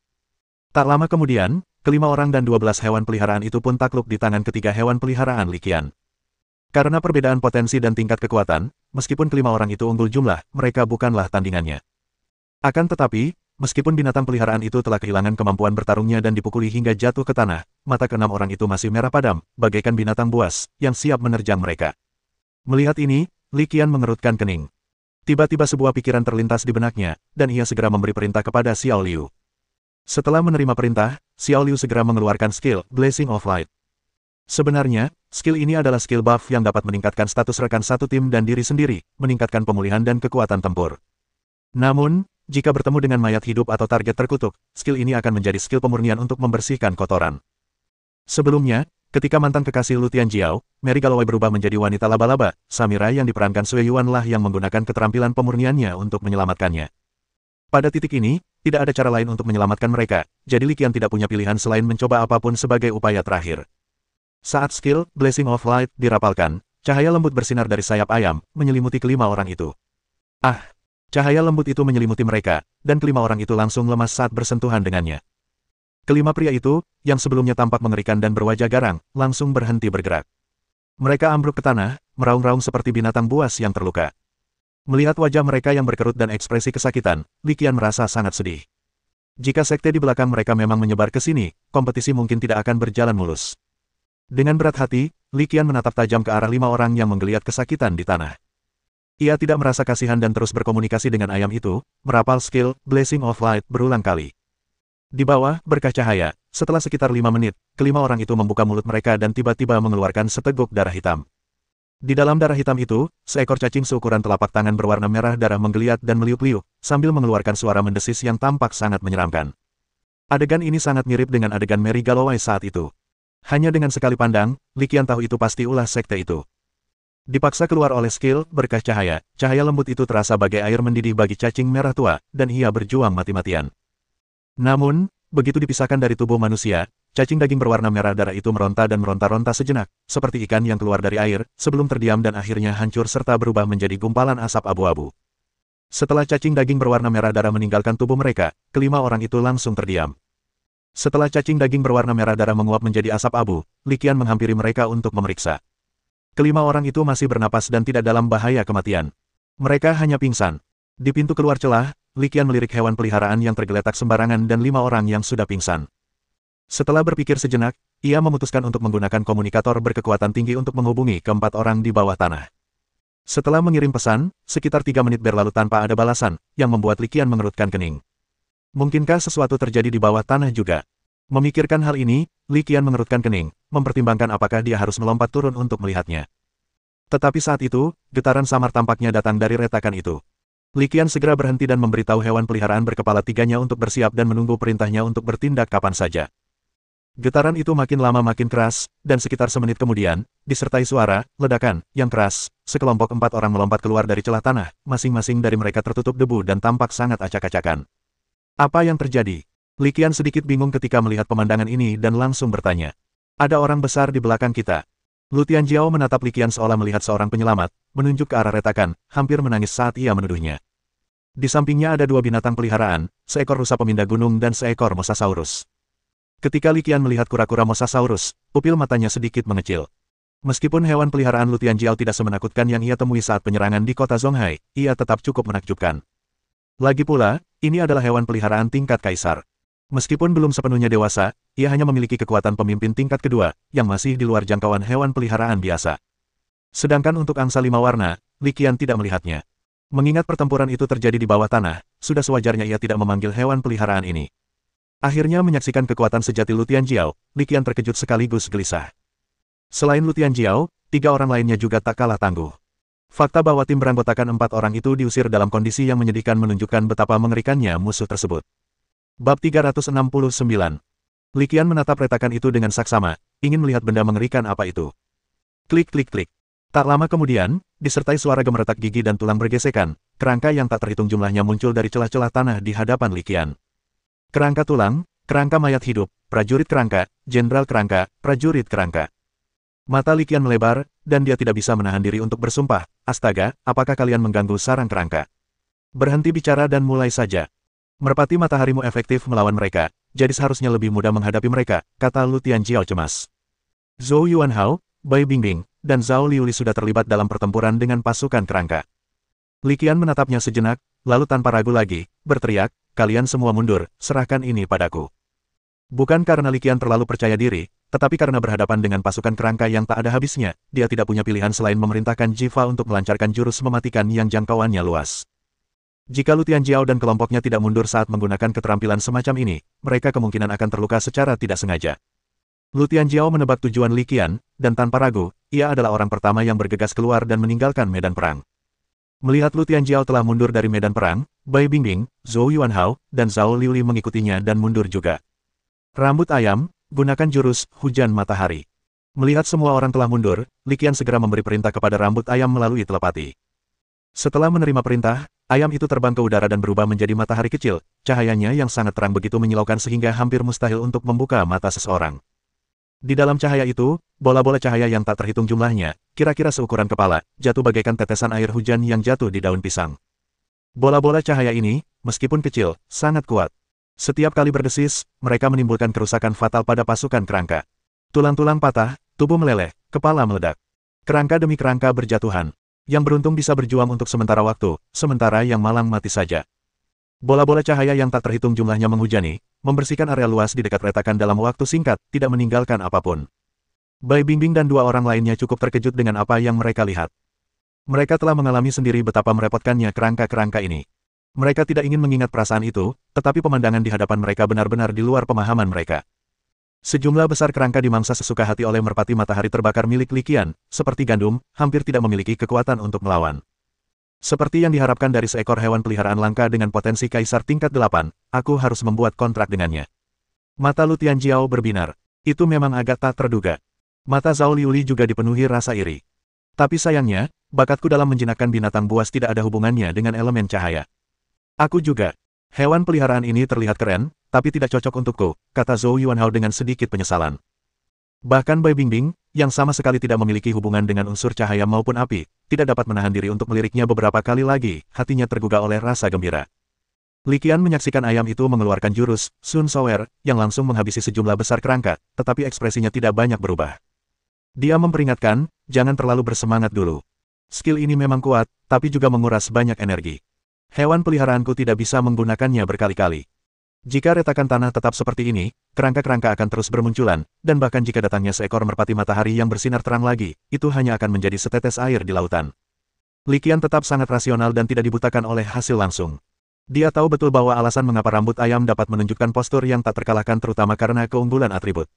Tak lama kemudian, kelima orang dan 12 hewan peliharaan itu pun takluk di tangan ketiga hewan peliharaan Li Qian. Karena perbedaan potensi dan tingkat kekuatan, meskipun kelima orang itu unggul jumlah, mereka bukanlah tandingannya. Akan tetapi, meskipun binatang peliharaan itu telah kehilangan kemampuan bertarungnya dan dipukuli hingga jatuh ke tanah, mata keenam orang itu masih merah padam, bagaikan binatang buas, yang siap menerjang mereka. Melihat ini, Li Qian mengerutkan kening. Tiba-tiba sebuah pikiran terlintas di benaknya, dan ia segera memberi perintah kepada Xiao Liu. Setelah menerima perintah, Xiao Liu segera mengeluarkan skill, Blessing of Light. Sebenarnya, skill ini adalah skill buff yang dapat meningkatkan status rekan satu tim dan diri sendiri, meningkatkan pemulihan dan kekuatan tempur. Namun, jika bertemu dengan mayat hidup atau target terkutuk, skill ini akan menjadi skill pemurnian untuk membersihkan kotoran. Sebelumnya, ketika mantan kekasih Lu Tianjiao, Mary Galloway berubah menjadi wanita laba-laba, samurai yang diperankan Sui Yuan lah yang menggunakan keterampilan pemurniannya untuk menyelamatkannya. Pada titik ini, tidak ada cara lain untuk menyelamatkan mereka, jadi Li Qian tidak punya pilihan selain mencoba apapun sebagai upaya terakhir. Saat skill, Blessing of Light, dirapalkan, cahaya lembut bersinar dari sayap ayam, menyelimuti kelima orang itu. Ah! Cahaya lembut itu menyelimuti mereka, dan kelima orang itu langsung lemas saat bersentuhan dengannya. Kelima pria itu, yang sebelumnya tampak mengerikan dan berwajah garang, langsung berhenti bergerak. Mereka ambruk ke tanah, meraung-raung seperti binatang buas yang terluka. Melihat wajah mereka yang berkerut dan ekspresi kesakitan, Li Qian merasa sangat sedih. Jika sekte di belakang mereka memang menyebar ke sini, kompetisi mungkin tidak akan berjalan mulus. Dengan berat hati, Li Qian menatap tajam ke arah 5 orang yang menggeliat kesakitan di tanah. Ia tidak merasa kasihan dan terus berkomunikasi dengan ayam itu, merapal skill, Blessing of Light berulang kali. Di bawah, berkah cahaya, setelah sekitar 5 menit, kelima orang itu membuka mulut mereka dan tiba-tiba mengeluarkan seteguk darah hitam. Di dalam darah hitam itu, seekor cacing seukuran telapak tangan berwarna merah darah menggeliat dan meliuk-liuk, sambil mengeluarkan suara mendesis yang tampak sangat menyeramkan. Adegan ini sangat mirip dengan adegan Mary Galloway saat itu. Hanya dengan sekali pandang, Li Qian tahu itu pasti ulah sekte itu. Dipaksa keluar oleh skill, berkah cahaya lembut itu terasa bagai air mendidih bagi cacing merah tua, dan ia berjuang mati-matian. Namun, Begitu dipisahkan dari tubuh manusia, cacing daging berwarna merah darah itu meronta dan meronta-ronta sejenak, seperti ikan yang keluar dari air, sebelum terdiam dan akhirnya hancur serta berubah menjadi gumpalan asap abu-abu. Setelah cacing daging berwarna merah darah meninggalkan tubuh mereka, kelima orang itu langsung terdiam. Setelah cacing daging berwarna merah darah menguap menjadi asap abu, Li Qian menghampiri mereka untuk memeriksa. Kelima orang itu masih bernapas dan tidak dalam bahaya kematian. Mereka hanya pingsan. Di pintu keluar celah, Li Qian melirik hewan peliharaan yang tergeletak sembarangan dan 5 orang yang sudah pingsan. Setelah berpikir sejenak, ia memutuskan untuk menggunakan komunikator berkekuatan tinggi untuk menghubungi keempat orang di bawah tanah. Setelah mengirim pesan, sekitar 3 menit berlalu tanpa ada balasan, yang membuat Li Qian mengerutkan kening. Mungkinkah sesuatu terjadi di bawah tanah juga? Memikirkan hal ini, Li Qian mengerutkan kening, mempertimbangkan apakah dia harus melompat turun untuk melihatnya. Tetapi saat itu, getaran samar tampaknya datang dari retakan itu. Li Qian segera berhenti dan memberitahu hewan peliharaan berkepala tiganya untuk bersiap dan menunggu perintahnya untuk bertindak kapan saja. Getaran itu makin lama makin keras, dan sekitar semenit kemudian, disertai suara ledakan yang keras, sekelompok 4 orang melompat keluar dari celah tanah, masing-masing dari mereka tertutup debu dan tampak sangat acak-acakan. Apa yang terjadi? Li Qian sedikit bingung ketika melihat pemandangan ini dan langsung bertanya. Ada orang besar di belakang kita. Lu Tianjiao menatap Li Qian seolah melihat seorang penyelamat, menunjuk ke arah retakan, hampir menangis saat ia menuduhnya. Di sampingnya ada 2 binatang peliharaan, seekor rusa pemindah gunung dan seekor mosasaurus. Ketika Li Qian melihat kura-kura mosasaurus, pupil matanya sedikit mengecil. Meskipun hewan peliharaan Lu Tianjiao tidak semenakutkan yang ia temui saat penyerangan di kota Zonghai, ia tetap cukup menakjubkan. Lagi pula, ini adalah hewan peliharaan tingkat kaisar. Meskipun belum sepenuhnya dewasa, ia hanya memiliki kekuatan pemimpin tingkat kedua, yang masih di luar jangkauan hewan peliharaan biasa. Sedangkan untuk angsa 5 warna, Li Qian tidak melihatnya. Mengingat pertempuran itu terjadi di bawah tanah, sudah sewajarnya ia tidak memanggil hewan peliharaan ini. Akhirnya menyaksikan kekuatan sejati Lu Tianjiao, Li Qian terkejut sekaligus gelisah. Selain Lu Tianjiao, 3 orang lainnya juga tak kalah tangguh. Fakta bahwa tim beranggotakan 4 orang itu diusir dalam kondisi yang menyedihkan menunjukkan betapa mengerikannya musuh tersebut. Bab 369. Li Qian menatap retakan itu dengan saksama, ingin melihat benda mengerikan apa itu. Klik klik klik. Tak lama kemudian, disertai suara gemeretak gigi dan tulang bergesekan, kerangka yang tak terhitung jumlahnya muncul dari celah-celah tanah di hadapan Li Qian. Kerangka tulang, kerangka mayat hidup, prajurit kerangka, jenderal kerangka, prajurit kerangka. Mata Li Qian melebar, dan dia tidak bisa menahan diri untuk bersumpah, astaga, apakah kalian mengganggu sarang kerangka? Berhenti bicara dan mulai saja. Merpati mataharimu efektif melawan mereka, jadi seharusnya lebih mudah menghadapi mereka, kata Lu Tianjiao cemas. Zhou Yuanhao, Bai Bingbing, dan Zhao Liuli sudah terlibat dalam pertempuran dengan pasukan kerangka. Li Qian menatapnya sejenak, lalu tanpa ragu lagi, berteriak, kalian semua mundur, serahkan ini padaku. Bukan karena Li Qian terlalu percaya diri, tetapi karena berhadapan dengan pasukan kerangka yang tak ada habisnya, dia tidak punya pilihan selain memerintahkan Jiva untuk melancarkan jurus mematikan yang jangkauannya luas. Jika Lu Tianjiao dan kelompoknya tidak mundur saat menggunakan keterampilan semacam ini, mereka kemungkinan akan terluka secara tidak sengaja. Lu Tianjiao menebak tujuan Li Qian, dan tanpa ragu, ia adalah orang pertama yang bergegas keluar dan meninggalkan medan perang. Melihat Lu Tianjiao telah mundur dari medan perang, Bai Bingbing, Zhou Yuanhao, dan Zhao Liuli mengikutinya dan mundur juga. Rambut ayam, gunakan jurus hujan matahari. Melihat semua orang telah mundur, Li Qian segera memberi perintah kepada rambut ayam melalui telepati. Setelah menerima perintah, ayam itu terbang ke udara dan berubah menjadi matahari kecil, cahayanya yang sangat terang begitu menyilaukan sehingga hampir mustahil untuk membuka mata seseorang. Di dalam cahaya itu, bola-bola cahaya yang tak terhitung jumlahnya, kira-kira seukuran kepala, jatuh bagaikan tetesan air hujan yang jatuh di daun pisang. Bola-bola cahaya ini, meskipun kecil, sangat kuat. Setiap kali berdesis, mereka menimbulkan kerusakan fatal pada pasukan kerangka. Tulang-tulang patah, tubuh meleleh, kepala meledak. Kerangka demi kerangka berjatuhan. Yang beruntung bisa berjuang untuk sementara waktu, sementara yang malang mati saja. Bola-bola cahaya yang tak terhitung jumlahnya menghujani, membersihkan area luas di dekat retakan dalam waktu singkat, tidak meninggalkan apapun. Bai Bingbing dan 2 orang lainnya cukup terkejut dengan apa yang mereka lihat. Mereka telah mengalami sendiri betapa merepotkannya kerangka-kerangka ini. Mereka tidak ingin mengingat perasaan itu, tetapi pemandangan di hadapan mereka benar-benar di luar pemahaman mereka. Sejumlah besar kerangka dimangsa sesuka hati oleh merpati matahari terbakar milik Li Qian, seperti gandum, hampir tidak memiliki kekuatan untuk melawan. Seperti yang diharapkan dari seekor hewan peliharaan langka dengan potensi kaisar tingkat 8, aku harus membuat kontrak dengannya. Mata Lu Tianjiao berbinar. Itu memang agak tak terduga. Mata Zhao Liuli juga dipenuhi rasa iri. Tapi sayangnya, bakatku dalam menjinakkan binatang buas tidak ada hubungannya dengan elemen cahaya. Aku juga. Hewan peliharaan ini terlihat keren, tapi tidak cocok untukku, kata Zhou Yuanhao dengan sedikit penyesalan. Bahkan Bai Bingbing, yang sama sekali tidak memiliki hubungan dengan unsur cahaya maupun api, tidak dapat menahan diri untuk meliriknya beberapa kali lagi, hatinya tergugah oleh rasa gembira. Li Qian menyaksikan ayam itu mengeluarkan jurus, Sun Sower, yang langsung menghabisi sejumlah besar kerangka, tetapi ekspresinya tidak banyak berubah. Dia memperingatkan, jangan terlalu bersemangat dulu. Skill ini memang kuat, tapi juga menguras banyak energi. Hewan peliharaanku tidak bisa menggunakannya berkali-kali. Jika retakan tanah tetap seperti ini, kerangka-kerangka akan terus bermunculan, dan bahkan jika datangnya seekor merpati matahari yang bersinar terang lagi, itu hanya akan menjadi setetes air di lautan. Li Qian tetap sangat rasional dan tidak dibutakan oleh hasil langsung. Dia tahu betul bahwa alasan mengapa rambut ayam dapat menunjukkan postur yang tak terkalahkan terutama karena keunggulan atribut.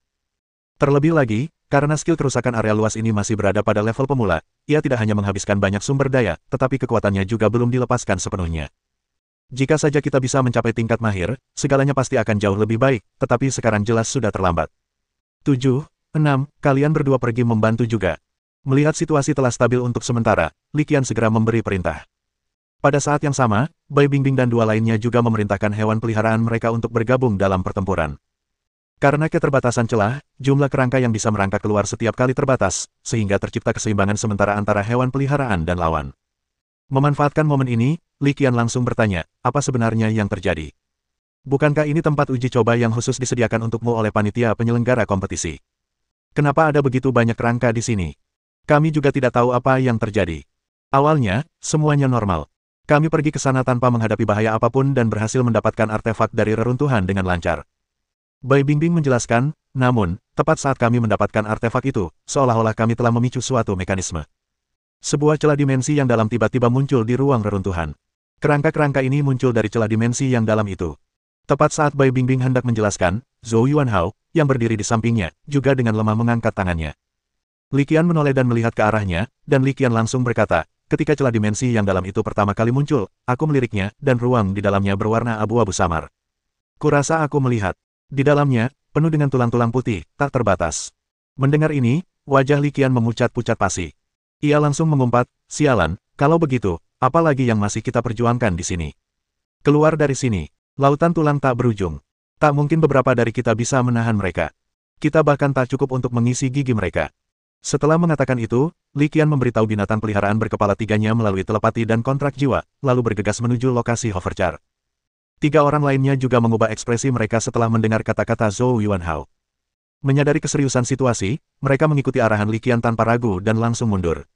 Terlebih lagi, karena skill kerusakan area luas ini masih berada pada level pemula, ia tidak hanya menghabiskan banyak sumber daya, tetapi kekuatannya juga belum dilepaskan sepenuhnya. Jika saja kita bisa mencapai tingkat mahir, segalanya pasti akan jauh lebih baik, tetapi sekarang jelas sudah terlambat. 7, 6, kalian berdua pergi membantu juga. Melihat situasi telah stabil untuk sementara, Li Qian segera memberi perintah. Pada saat yang sama, Bai Bingbing dan dua lainnya juga memerintahkan hewan peliharaan mereka untuk bergabung dalam pertempuran. Karena keterbatasan celah, jumlah kerangka yang bisa merangkak keluar setiap kali terbatas, sehingga tercipta keseimbangan sementara antara hewan peliharaan dan lawan. Memanfaatkan momen ini, Li Qian langsung bertanya, apa sebenarnya yang terjadi? Bukankah ini tempat uji coba yang khusus disediakan untukmu oleh panitia penyelenggara kompetisi? Kenapa ada begitu banyak kerangka di sini? Kami juga tidak tahu apa yang terjadi. Awalnya, semuanya normal. Kami pergi ke sana tanpa menghadapi bahaya apapun dan berhasil mendapatkan artefak dari reruntuhan dengan lancar. Bai Bingbing menjelaskan, namun, tepat saat kami mendapatkan artefak itu, seolah-olah kami telah memicu suatu mekanisme. Sebuah celah dimensi yang dalam tiba-tiba muncul di ruang reruntuhan. Kerangka-kerangka ini muncul dari celah dimensi yang dalam itu. Tepat saat Bai Bingbing hendak menjelaskan, Zhou Yuanhao, yang berdiri di sampingnya, juga dengan lemah mengangkat tangannya. Li Qian menoleh dan melihat ke arahnya, dan Li Qian langsung berkata, ketika celah dimensi yang dalam itu pertama kali muncul, aku meliriknya, dan ruang di dalamnya berwarna abu-abu samar. Kurasa aku melihat. Di dalamnya, penuh dengan tulang-tulang putih, tak terbatas. Mendengar ini, wajah Li Qian memucat-pucat pasi. Ia langsung mengumpat, sialan, kalau begitu, apa lagi yang masih kita perjuangkan di sini? Keluar dari sini. Lautan tulang tak berujung. Tak mungkin beberapa dari kita bisa menahan mereka. Kita bahkan tak cukup untuk mengisi gigi mereka. Setelah mengatakan itu, Li Qian memberitahu binatang peliharaan berkepala tiganya melalui telepati dan kontrak jiwa, lalu bergegas menuju lokasi hoverchar. 3 orang lainnya juga mengubah ekspresi mereka setelah mendengar kata-kata Zhou Yuanhao. Menyadari keseriusan situasi, mereka mengikuti arahan Li Qian tanpa ragu dan langsung mundur.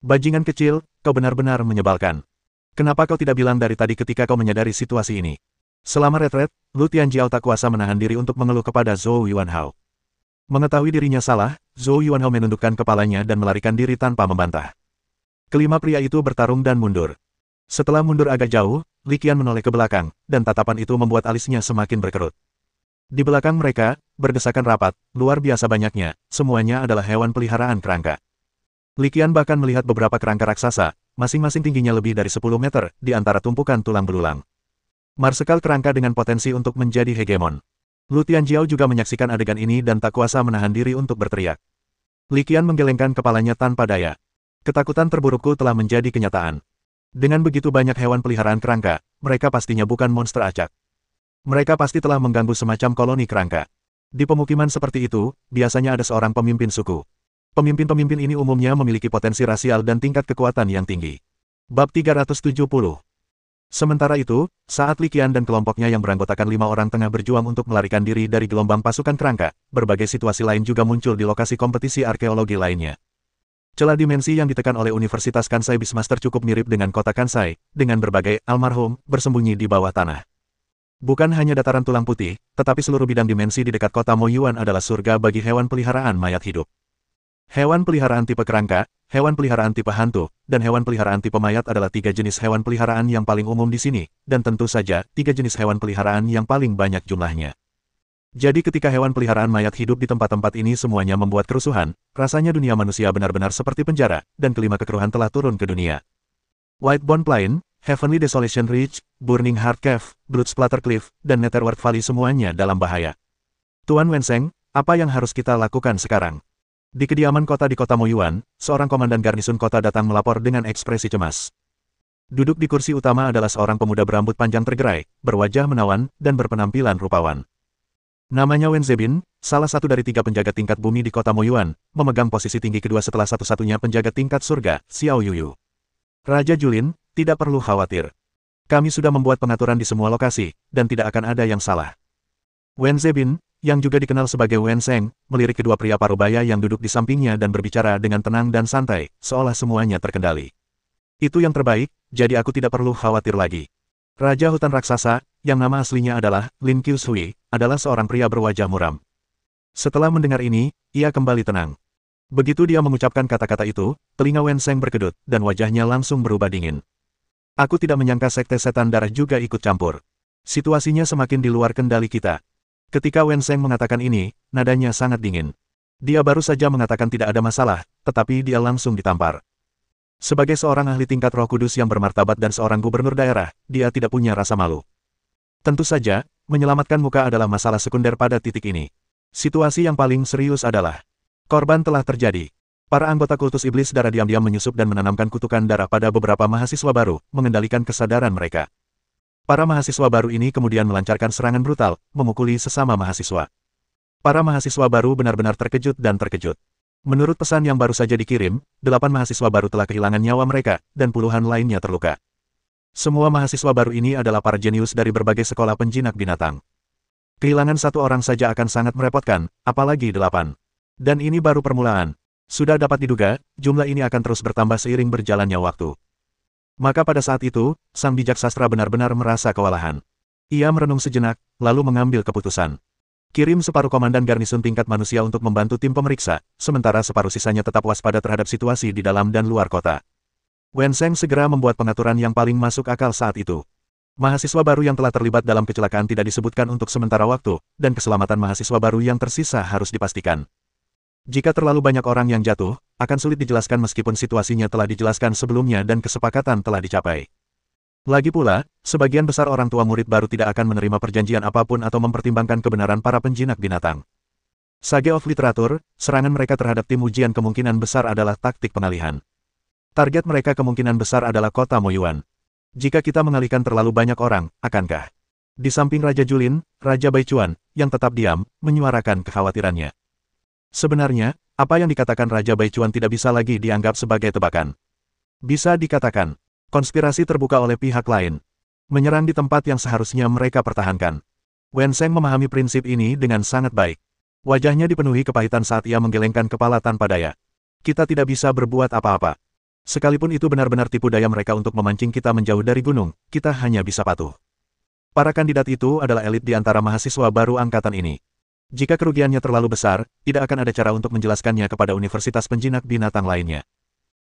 Bajingan kecil, kau benar-benar menyebalkan. Kenapa kau tidak bilang dari tadi ketika kau menyadari situasi ini? Selama retret, Lu Tianjiao tak kuasa menahan diri untuk mengeluh kepada Zhou Yuanhao. Mengetahui dirinya salah, Zhou Yuanhao menundukkan kepalanya dan melarikan diri tanpa membantah. Kelima pria itu bertarung dan mundur. Setelah mundur agak jauh, Li Qian menoleh ke belakang, dan tatapan itu membuat alisnya semakin berkerut. Di belakang mereka, berdesakan rapat, luar biasa banyaknya, semuanya adalah hewan peliharaan kerangka. Li Qian bahkan melihat beberapa kerangka raksasa, masing-masing tingginya lebih dari 10 meter, di antara tumpukan tulang belulang. Marsekal kerangka dengan potensi untuk menjadi hegemon. Lu Tianjiao juga menyaksikan adegan ini dan tak kuasa menahan diri untuk berteriak. Li Qian menggelengkan kepalanya tanpa daya. Ketakutan terburukku telah menjadi kenyataan. Dengan begitu banyak hewan peliharaan kerangka, mereka pastinya bukan monster acak. Mereka pasti telah mengganggu semacam koloni kerangka. Di pemukiman seperti itu, biasanya ada seorang pemimpin suku. Pemimpin-pemimpin ini umumnya memiliki potensi rasial dan tingkat kekuatan yang tinggi. Bab 370. Sementara itu, saat Li Qian dan kelompoknya yang beranggotakan 5 orang tengah berjuang untuk melarikan diri dari gelombang pasukan kerangka, berbagai situasi lain juga muncul di lokasi kompetisi arkeologi lainnya. Celah dimensi yang ditekan oleh Universitas Kansai Beastmaster cukup mirip dengan kota Kansai, dengan berbagai almarhum bersembunyi di bawah tanah. Bukan hanya dataran tulang putih, tetapi seluruh bidang dimensi di dekat kota Moyuan adalah surga bagi hewan peliharaan mayat hidup. Hewan peliharaan tipe kerangka, hewan peliharaan tipe hantu, dan hewan peliharaan tipe mayat adalah 3 jenis hewan peliharaan yang paling umum di sini, dan tentu saja 3 jenis hewan peliharaan yang paling banyak jumlahnya. Jadi ketika hewan peliharaan mayat hidup di tempat-tempat ini semuanya membuat kerusuhan, rasanya dunia manusia benar-benar seperti penjara, dan kelima kekeruhan telah turun ke dunia. Whitebone Plain, Heavenly Desolation Ridge, Burning Heart Cave, Bloodsplatter Cliff, dan Netherworld Valley semuanya dalam bahaya. Tuan Wenseng, apa yang harus kita lakukan sekarang? Di kediaman kota di kota Moyuan, seorang komandan garnisun kota datang melapor dengan ekspresi cemas. Duduk di kursi utama adalah seorang pemuda berambut panjang tergerai, berwajah menawan, dan berpenampilan rupawan. Namanya Wen Zebin, salah satu dari 3 penjaga tingkat bumi di kota Moyuan, memegang posisi tinggi kedua setelah satu-satunya penjaga tingkat surga, Xiao Yuyu. Raja Julin, tidak perlu khawatir. Kami sudah membuat pengaturan di semua lokasi, dan tidak akan ada yang salah. Wen Zebin, yang juga dikenal sebagai Wen Seng, melirik kedua pria parubaya yang duduk di sampingnya dan berbicara dengan tenang dan santai, seolah semuanya terkendali. Itu yang terbaik, jadi aku tidak perlu khawatir lagi. Raja hutan raksasa, yang nama aslinya adalah Lin Qiushui, adalah seorang pria berwajah muram. Setelah mendengar ini, ia kembali tenang. Begitu dia mengucapkan kata-kata itu, telinga Wen Seng berkedut, dan wajahnya langsung berubah dingin. Aku tidak menyangka sekte setan darah juga ikut campur. Situasinya semakin di luar kendali kita. Ketika Wen Seng mengatakan ini, nadanya sangat dingin. Dia baru saja mengatakan tidak ada masalah, tetapi dia langsung ditampar. Sebagai seorang ahli tingkat Roh Kudus yang bermartabat dan seorang gubernur daerah, dia tidak punya rasa malu. Tentu saja, menyelamatkan muka adalah masalah sekunder pada titik ini. Situasi yang paling serius adalah korban telah terjadi. Para anggota kultus iblis darah diam-diam menyusup dan menanamkan kutukan darah pada beberapa mahasiswa baru, mengendalikan kesadaran mereka. Para mahasiswa baru ini kemudian melancarkan serangan brutal, memukuli sesama mahasiswa. Para mahasiswa baru benar-benar terkejut dan terkejut. Menurut pesan yang baru saja dikirim, 8 mahasiswa baru telah kehilangan nyawa mereka, dan puluhan lainnya terluka. Semua mahasiswa baru ini adalah para jenius dari berbagai sekolah penjinak binatang. Kehilangan satu orang saja akan sangat merepotkan, apalagi 8. Dan ini baru permulaan. Sudah dapat diduga, jumlah ini akan terus bertambah seiring berjalannya waktu. Maka pada saat itu, sang bijak sastra benar-benar merasa kewalahan. Ia merenung sejenak, lalu mengambil keputusan. Kirim separuh komandan garnisun tingkat manusia untuk membantu tim pemeriksa, sementara separuh sisanya tetap waspada terhadap situasi di dalam dan luar kota. Wen Seng segera membuat pengaturan yang paling masuk akal saat itu. Mahasiswa baru yang telah terlibat dalam kecelakaan tidak disebutkan untuk sementara waktu, dan keselamatan mahasiswa baru yang tersisa harus dipastikan. Jika terlalu banyak orang yang jatuh, akan sulit dijelaskan meskipun situasinya telah dijelaskan sebelumnya dan kesepakatan telah dicapai. Lagi pula, sebagian besar orang tua murid baru tidak akan menerima perjanjian apapun atau mempertimbangkan kebenaran para penjinak binatang. Sage of Literature, serangan mereka terhadap tim ujian kemungkinan besar adalah taktik pengalihan. Target mereka kemungkinan besar adalah kota Moyuan. Jika kita mengalihkan terlalu banyak orang, akankah? Di samping Raja Julin, Raja Baichuan, yang tetap diam, menyuarakan kekhawatirannya. Sebenarnya, apa yang dikatakan Raja Baichuan tidak bisa lagi dianggap sebagai tebakan. Bisa dikatakan, konspirasi terbuka oleh pihak lain. Menyerang di tempat yang seharusnya mereka pertahankan. Wen Seng memahami prinsip ini dengan sangat baik. Wajahnya dipenuhi kepahitan saat ia menggelengkan kepala tanpa daya. Kita tidak bisa berbuat apa-apa. Sekalipun itu benar-benar tipu daya mereka untuk memancing kita menjauh dari gunung, kita hanya bisa patuh. Para kandidat itu adalah elit di antara mahasiswa baru angkatan ini. Jika kerugiannya terlalu besar, tidak akan ada cara untuk menjelaskannya kepada universitas penjinak binatang lainnya.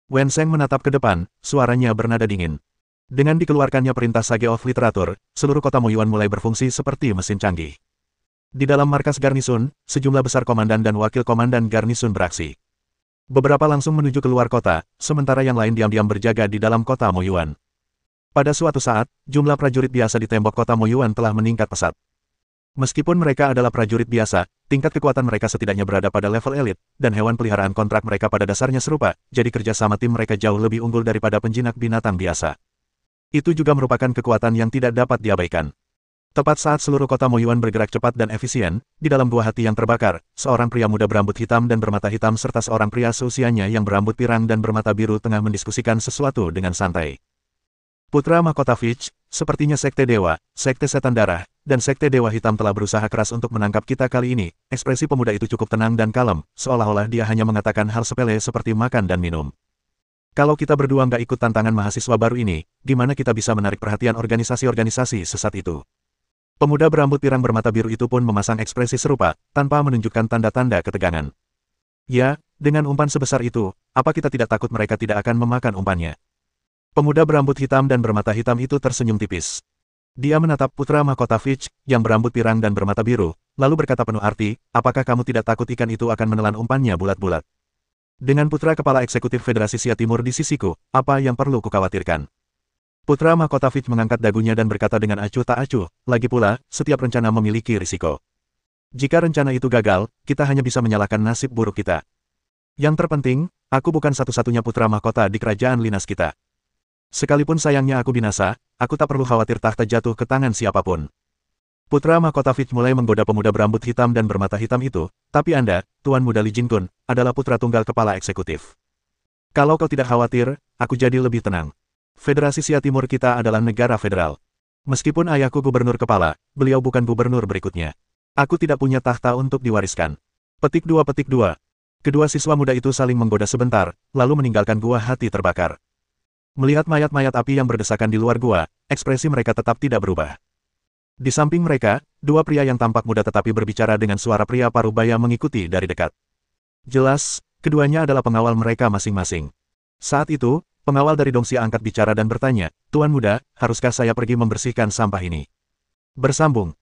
Wen Seng menatap ke depan, suaranya bernada dingin. Dengan dikeluarkannya perintah Sage of Literature, seluruh kota Moyuan mulai berfungsi seperti mesin canggih. Di dalam markas garnisun, sejumlah besar komandan dan wakil komandan garnisun beraksi. Beberapa langsung menuju keluar kota, sementara yang lain diam-diam berjaga di dalam kota Moyuan. Pada suatu saat, jumlah prajurit biasa di tembok kota Moyuan telah meningkat pesat. Meskipun mereka adalah prajurit biasa, tingkat kekuatan mereka setidaknya berada pada level elit, dan hewan peliharaan kontrak mereka pada dasarnya serupa, jadi kerjasama tim mereka jauh lebih unggul daripada penjinak binatang biasa. Itu juga merupakan kekuatan yang tidak dapat diabaikan. Tepat saat seluruh kota Moyuan bergerak cepat dan efisien, di dalam buah hati yang terbakar, seorang pria muda berambut hitam dan bermata hitam serta seorang pria seusianya yang berambut pirang dan bermata biru tengah mendiskusikan sesuatu dengan santai. Putra Mahkota Fitch, sepertinya Sekte Dewa, Sekte Setan Darah, dan Sekte Dewa Hitam telah berusaha keras untuk menangkap kita kali ini. Ekspresi pemuda itu cukup tenang dan kalem, seolah-olah dia hanya mengatakan hal sepele seperti makan dan minum. Kalau kita berdua nggak ikut tantangan mahasiswa baru ini, gimana kita bisa menarik perhatian organisasi-organisasi sesat itu? Pemuda berambut pirang bermata biru itu pun memasang ekspresi serupa, tanpa menunjukkan tanda-tanda ketegangan. Ya, dengan umpan sebesar itu, apa kita tidak takut mereka tidak akan memakan umpannya? Pemuda berambut hitam dan bermata hitam itu tersenyum tipis. Dia menatap putra mahkota Fitch, yang berambut pirang dan bermata biru, lalu berkata penuh arti, apakah kamu tidak takut ikan itu akan menelan umpannya bulat-bulat? Dengan putra kepala eksekutif Federasi Sia Timur di sisiku, apa yang perlu kukhawatirkan? Putra mahkota Fitch mengangkat dagunya dan berkata dengan acuh tak acuh, lagi pula, setiap rencana memiliki risiko. Jika rencana itu gagal, kita hanya bisa menyalahkan nasib buruk kita. Yang terpenting, aku bukan satu-satunya putra mahkota di kerajaan Linas kita. Sekalipun sayangnya aku binasa, aku tak perlu khawatir tahta jatuh ke tangan siapapun. Putra mahkota Fitch mulai menggoda pemuda berambut hitam dan bermata hitam itu, tapi Anda, Tuan Muda Li Jingkun, adalah putra tunggal kepala eksekutif. Kalau kau tidak khawatir, aku jadi lebih tenang. Federasi Sia Timur kita adalah negara federal. Meskipun ayahku gubernur kepala, beliau bukan gubernur berikutnya. Aku tidak punya tahta untuk diwariskan. Petik 2. Kedua siswa muda itu saling menggoda sebentar, lalu meninggalkan gua hati terbakar. Melihat mayat-mayat api yang berdesakan di luar gua, ekspresi mereka tetap tidak berubah. Di samping mereka, dua pria yang tampak muda tetapi berbicara dengan suara pria parubaya mengikuti dari dekat. Jelas, keduanya adalah pengawal mereka masing-masing. Saat itu, pengawal dari Dongxia angkat bicara dan bertanya, "Tuan Muda, haruskah saya pergi membersihkan sampah ini?" Bersambung,